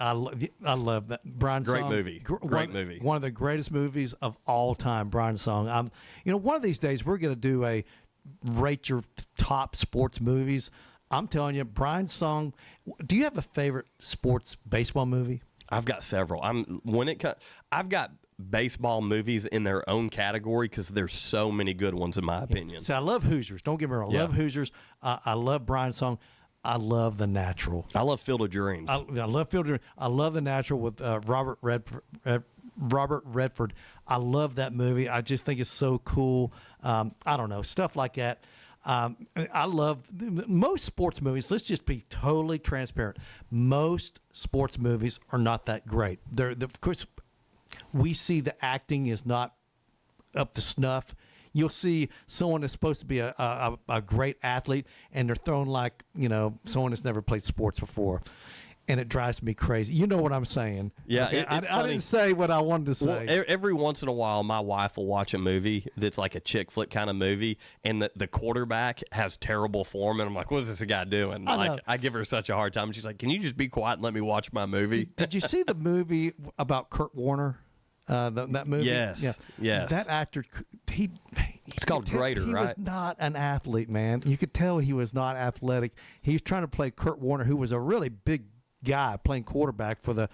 I love that. Brian's Great song. movie. Great movie. One of the greatest movies of all time, Brian's song. One of these days we're going to do a rate your top sports movies. I'm telling you, Brian's song. Do you have a favorite sports baseball movie? I've got several. I've got baseball movies in their own category because there's so many good ones in my opinion. See, I love Hoosiers. Don't get me wrong. I love Hoosiers. I love Brian's song. I love The Natural. I love Field of Dreams. I love Field of Dreams. I love The Natural with Robert Redford. I love that movie. I just think it's so cool. I don't know, stuff like that. I love most sports movies. Let's just be totally transparent. Most sports movies are not that great. Of course, we see the acting is not up to snuff. You'll see someone that's supposed to be a great athlete, and they're thrown like someone that's never played sports before. And it drives me crazy. You know what I'm saying? Yeah, okay? I didn't say what I wanted to say. Well, every once in a while, my wife will watch a movie that's like a chick flick kind of movie, and the quarterback has terrible form, and I'm like, "What is this guy doing?" I give her such a hard time. She's like, "Can you just be quiet and let me watch my movie?" Did you see the movie about Kurt Warner? That movie? Yes. Yeah. Yes. That actor, it's called Greater, right? He was not an athlete, man. You could tell he was not athletic. He was trying to play Kurt Warner, who was a really big guy playing quarterback for the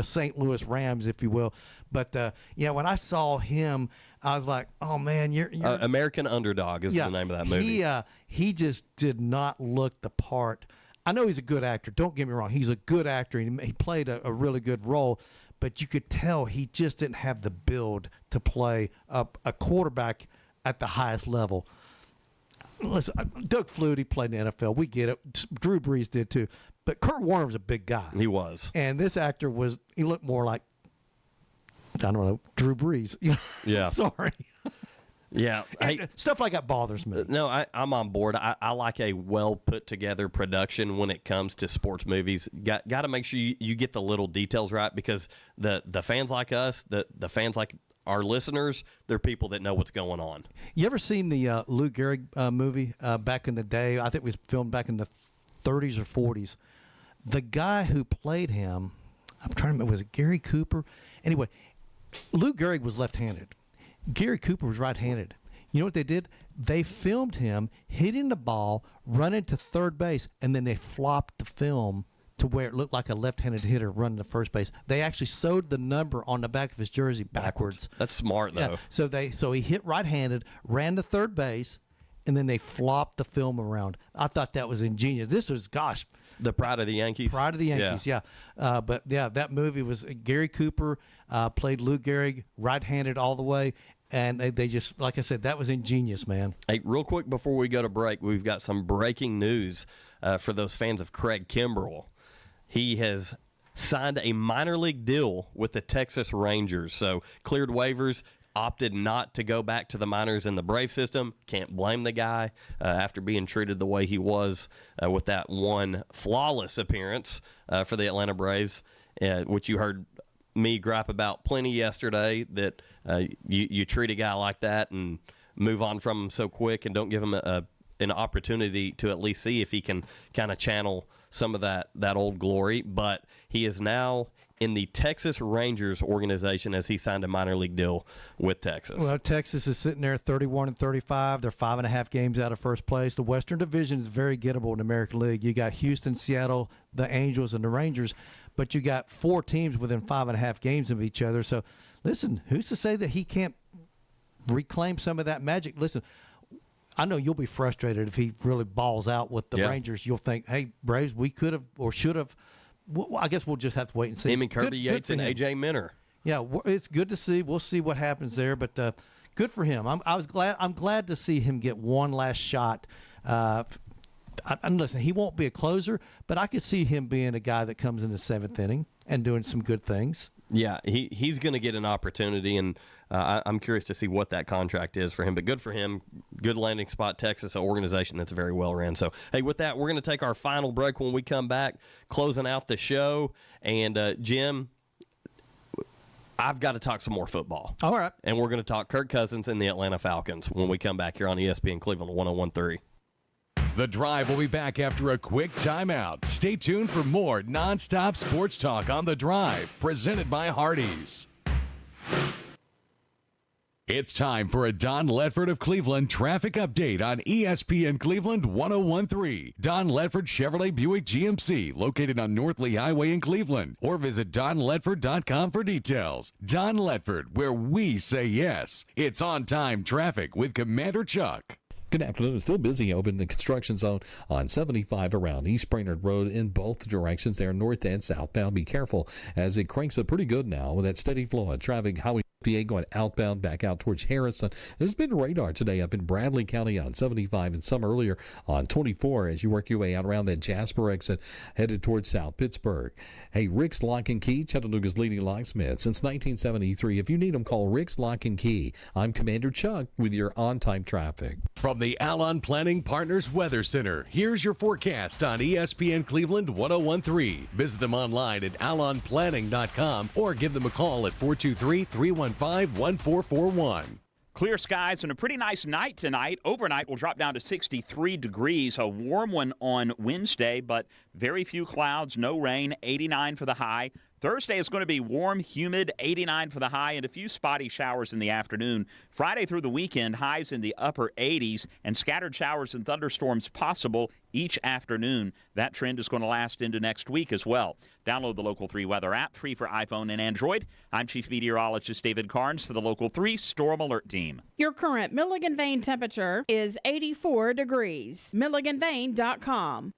St. Louis Rams, if you will. But when I saw him, I was like, "Oh man, you're American Underdog" is the name of that movie. He just did not look the part. I know he's a good actor. Don't get me wrong; he's a good actor, and he played a really good role. But you could tell he just didn't have the build to play a quarterback at the highest level. Listen, Doug Flutie played in the NFL. We get it. Drew Brees did too. But Kurt Warner was a big guy. He was. And this actor he looked more like, I don't know, Drew Brees. Yeah. Sorry. Yeah. Hey, stuff like that bothers me. No, I'm on board. I like a well put together production when it comes to sports movies. Got to make sure you get the little details right, because the fans like us, the fans like our listeners, they're people that know what's going on. You ever seen the Lou Gehrig movie back in the day? I think it was filmed back in the 30s or 40s. The guy who played him, I'm trying to remember, was it Gary Cooper? Anyway, Lou Gehrig was left-handed. Gary Cooper was right-handed. You know what they did? They filmed him hitting the ball, running to third base, and then they flopped the film to where it looked like a left-handed hitter running to first base. They actually sewed the number on the back of his jersey backwards. That's smart, though. Yeah. So he hit right-handed, ran to third base, and then they flopped the film around. I thought that was ingenious. This was, the Pride of the Yankees. Pride of the Yankees, yeah. But that movie was Gary Cooper played Lou Gehrig, right-handed all the way, And they just, like I said, that was ingenious, man. Hey, real quick before we go to break, we've got some breaking news for those fans of Craig Kimbrell. He has signed a minor league deal with the Texas Rangers. So cleared waivers, opted not to go back to the minors in the Brave system. Can't blame the guy after being treated the way he was with that one flawless appearance for the Atlanta Braves, which you heard me gripe about plenty yesterday, that you treat a guy like that and move on from him so quick and don't give him an opportunity to at least see if he can kind of channel some of that old glory. But he is now in the Texas Rangers organization as he signed a minor league deal with Texas. Well, Texas is sitting there 31-35. They're 5.5 games out of first place. The Western Division is very gettable in the American League. You got Houston, Seattle, the Angels, and the Rangers, but you got 4 teams within 5.5 games of each other. So, listen, who's to say that he can't reclaim some of that magic? Listen, I know you'll be frustrated if he really balls out with the Rangers. You'll think, hey, Braves, we could have or should have. Well, I guess we'll just have to wait and see. Him and Kirby Yates and A.J. Minter. Yeah, it's good to see. We'll see what happens there, but good for him. I'm glad to see him get one last shot. Listen, he won't be a closer, but I could see him being a guy that comes in the 7th inning and doing some good things. Yeah, he's going to get an opportunity, and I'm curious to see what that contract is for him. But good for him. Good landing spot, Texas, an organization that's very well ran. So, hey, with that, we're going to take our final break. When we come back, closing out the show. And, Jim, I've got to talk some more football. All right. And we're going to talk Kirk Cousins and the Atlanta Falcons when we come back here on ESPN Cleveland 101.3. The Drive will be back after a quick timeout. Stay tuned for more nonstop sports talk on The Drive, presented by Hardees. It's time for a Don Ledford of Cleveland traffic update on ESPN Cleveland 101.3. Don Ledford Chevrolet Buick GMC, located on North Lee Highway in Cleveland. Or visit donledford.com for details. Don Ledford, where we say yes. It's on-time traffic with Commander Chuck. Good afternoon. It's still busy over in the construction zone on 75 around East Brainerd Road in both directions there, north and southbound. Be careful as it cranks up pretty good now with that steady flow of traffic. Highway PA going outbound back out towards Harrison. There's been radar today up in Bradley County on 75 and some earlier on 24 as you work your way out around that Jasper exit headed towards South Pittsburgh. Hey, Rick's Lock and Key, Chattanooga's leading locksmith since 1973. If you need them, call Rick's Lock and Key. I'm Commander Chuck with your on-time traffic. From the Alon Planning Partners Weather Center, here's your forecast on ESPN Cleveland 101.3. Visit them online at alonplanning.com or give them a call at 423-315-1441. Clear skies and a pretty nice night tonight. Overnight will drop down to 63 degrees. A warm one on Wednesday, but very few clouds, no rain, 89 for the high. Thursday is going to be warm, humid, 89 for the high, and a few spotty showers in the afternoon. Friday through the weekend, highs in the upper 80s, and scattered showers and thunderstorms possible each afternoon. That trend is going to last into next week as well. Download the Local 3 weather app, free for iPhone and Android. I'm Chief Meteorologist David Carnes for the Local 3 Storm Alert Team. Your current Milligan Vane temperature is 84 degrees. MilliganVane.com.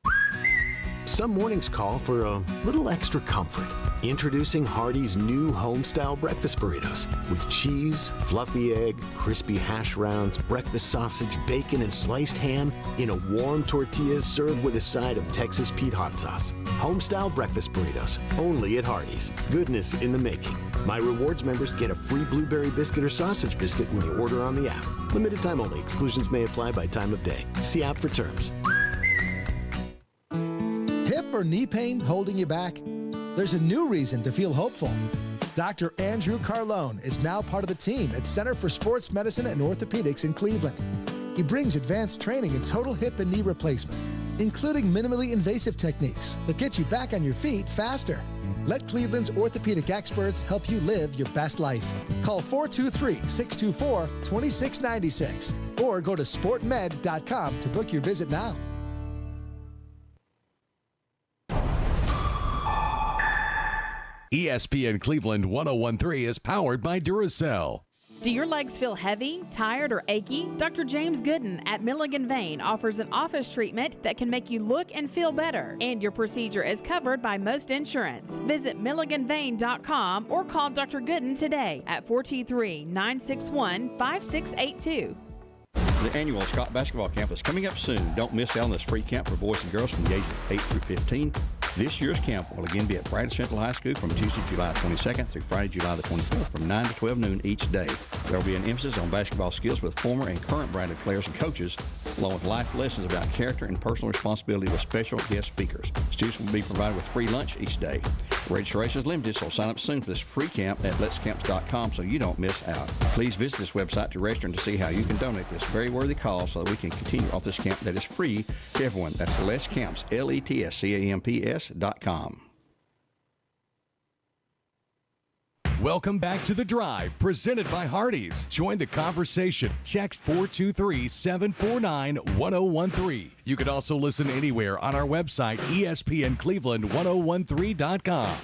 Some mornings call for a little extra comfort. Introducing Hardee's new home-style breakfast burritos with cheese, fluffy egg, crispy hash browns, breakfast sausage, bacon, and sliced ham in a warm tortilla served with a side of Texas Pete hot sauce. Home-style breakfast burritos, only at Hardee's. Goodness in the making. My Rewards members get a free blueberry biscuit or sausage biscuit when you order on the app. Limited time only. Exclusions may apply by time of day. See app for terms. Hip or knee pain holding you back? There's a new reason to feel hopeful. Dr. Andrew Carlone is now part of the team at Center for Sports Medicine and Orthopedics in Cleveland. He brings advanced training in total hip and knee replacement, including minimally invasive techniques that get you back on your feet faster. Let Cleveland's orthopedic experts help you live your best life. Call 423-624-2696 or go to sportmed.com to book your visit now. ESPN Cleveland 101.3 is powered by Duracell. Do your legs feel heavy, tired, or achy? Dr. James Gooden at Milligan Vein offers an office treatment that can make you look and feel better, and your procedure is covered by most insurance. Visit milliganvein.com or call Dr. Gooden today at 423-961-5682. The annual Scott Basketball Camp is coming up soon. Don't miss out on this free camp for boys and girls from the ages 8 through 15. This year's camp will again be at Bradley Central High School from Tuesday, July 22nd through Friday, July the 24th from 9 to 12 noon each day. There will be an emphasis on basketball skills with former and current Bradley players and coaches, along with life lessons about character and personal responsibility with special guest speakers. Students will be provided with free lunch each day. Registration is limited, so sign up soon for this free camp at letscamps.com so you don't miss out. Please visit this website to register and to see how you can donate this very worthy cause so that we can continue off this camp that is free to everyone. That's Let's Camps, LETSCAMPS.com. Welcome back to The Drive, presented by Hardees. Join the conversation. Text 423-749-1013. You can also listen anywhere on our website, ESPNCleveland1013.com.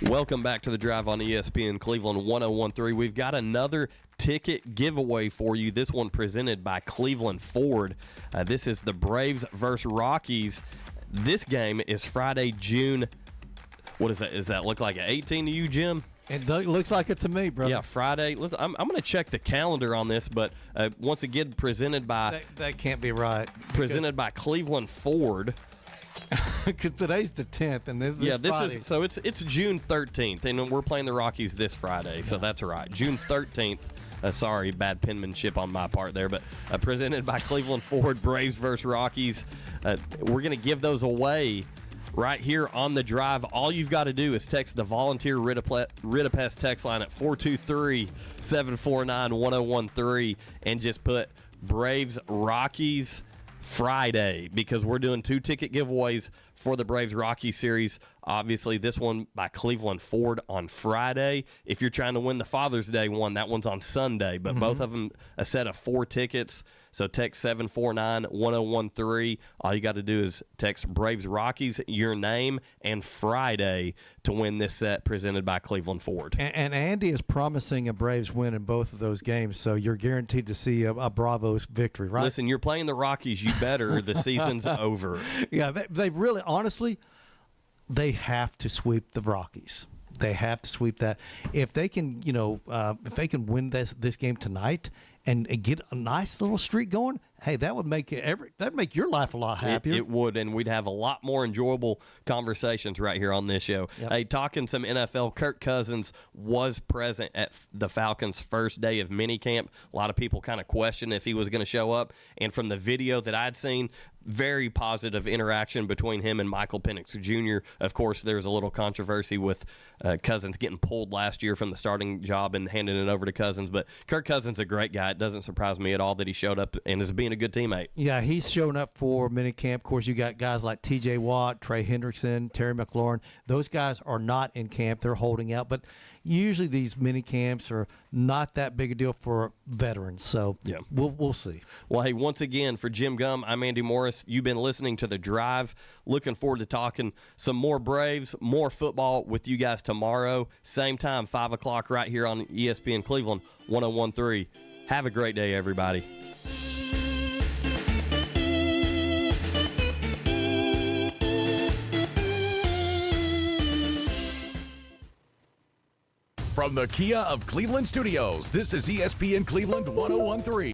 Welcome back to The Drive on ESPN Cleveland 1013. We've got another ticket giveaway for you. This one presented by Cleveland Ford. This is the Braves versus Rockies. This game is Friday, June. What is that? Does that look like an 18 to you, Jim? It looks like it to me, brother. Yeah, Friday. Listen, I'm going to check the calendar on this, but once again, presented by that can't be right. Presented by Cleveland Ford. Because today's the 10th, and this Friday. is so it's June 13th, and we're playing the Rockies this Friday, so that's right. June 13th. Sorry, bad penmanship on my part there, but presented by Cleveland Ford, Braves versus Rockies. We're going to give those away right here on The Drive. All you've got to do is text the volunteer Ritapest text line at 423-749-1013 and just put Braves Rockies Friday, because we're doing 2 ticket giveaways for the Braves Rockies series. Obviously, this one by Cleveland Ford on Friday. If you're trying to win the Father's Day one, that one's on Sunday, but both of them a set of 4 tickets. So text 749-1013. All you got to do is text Braves Rockies, your name, and Friday to win this set presented by Cleveland Ford. And Andy is promising a Braves win in both of those games, so you're guaranteed to see a Bravos victory, right? Listen, you're playing the Rockies. You better. The season's over. Yeah, they really, honestly, they have to sweep the Rockies. They have to sweep that. If they can, if they can win this game tonight and get a nice little streak going, hey, that would make that'd make your life a lot happier. It would, and we'd have a lot more enjoyable conversations right here on this show. Yep. Hey, talking some NFL, Kirk Cousins was present at the Falcons' first day of minicamp. A lot of people kind of questioned if he was going to show up, and from the video that I'd seen, very positive interaction between him and Michael Penix Jr. Of course, there was a little controversy with Cousins getting pulled last year from the starting job and handing it over to Cousins, but Kirk Cousins is a great guy. It doesn't surprise me at all that he showed up and is being a good teammate. Yeah, he's shown up for minicamp. Of course, you got guys like T.J. Watt, Trey Hendrickson, Terry McLaurin. Those guys are not in camp. They're holding out, but usually these mini camps are not that big a deal for veterans, so yeah, we'll see. Well, hey, once again, for Jim Gum, I'm Andy Morris. You've been listening to The Drive. Looking forward to talking some more Braves, more football with you guys tomorrow. Same time, 5 o'clock right here on ESPN Cleveland 1013. Have a great day, everybody. From the Kia of Cleveland Studios, this is ESPN Cleveland 1013.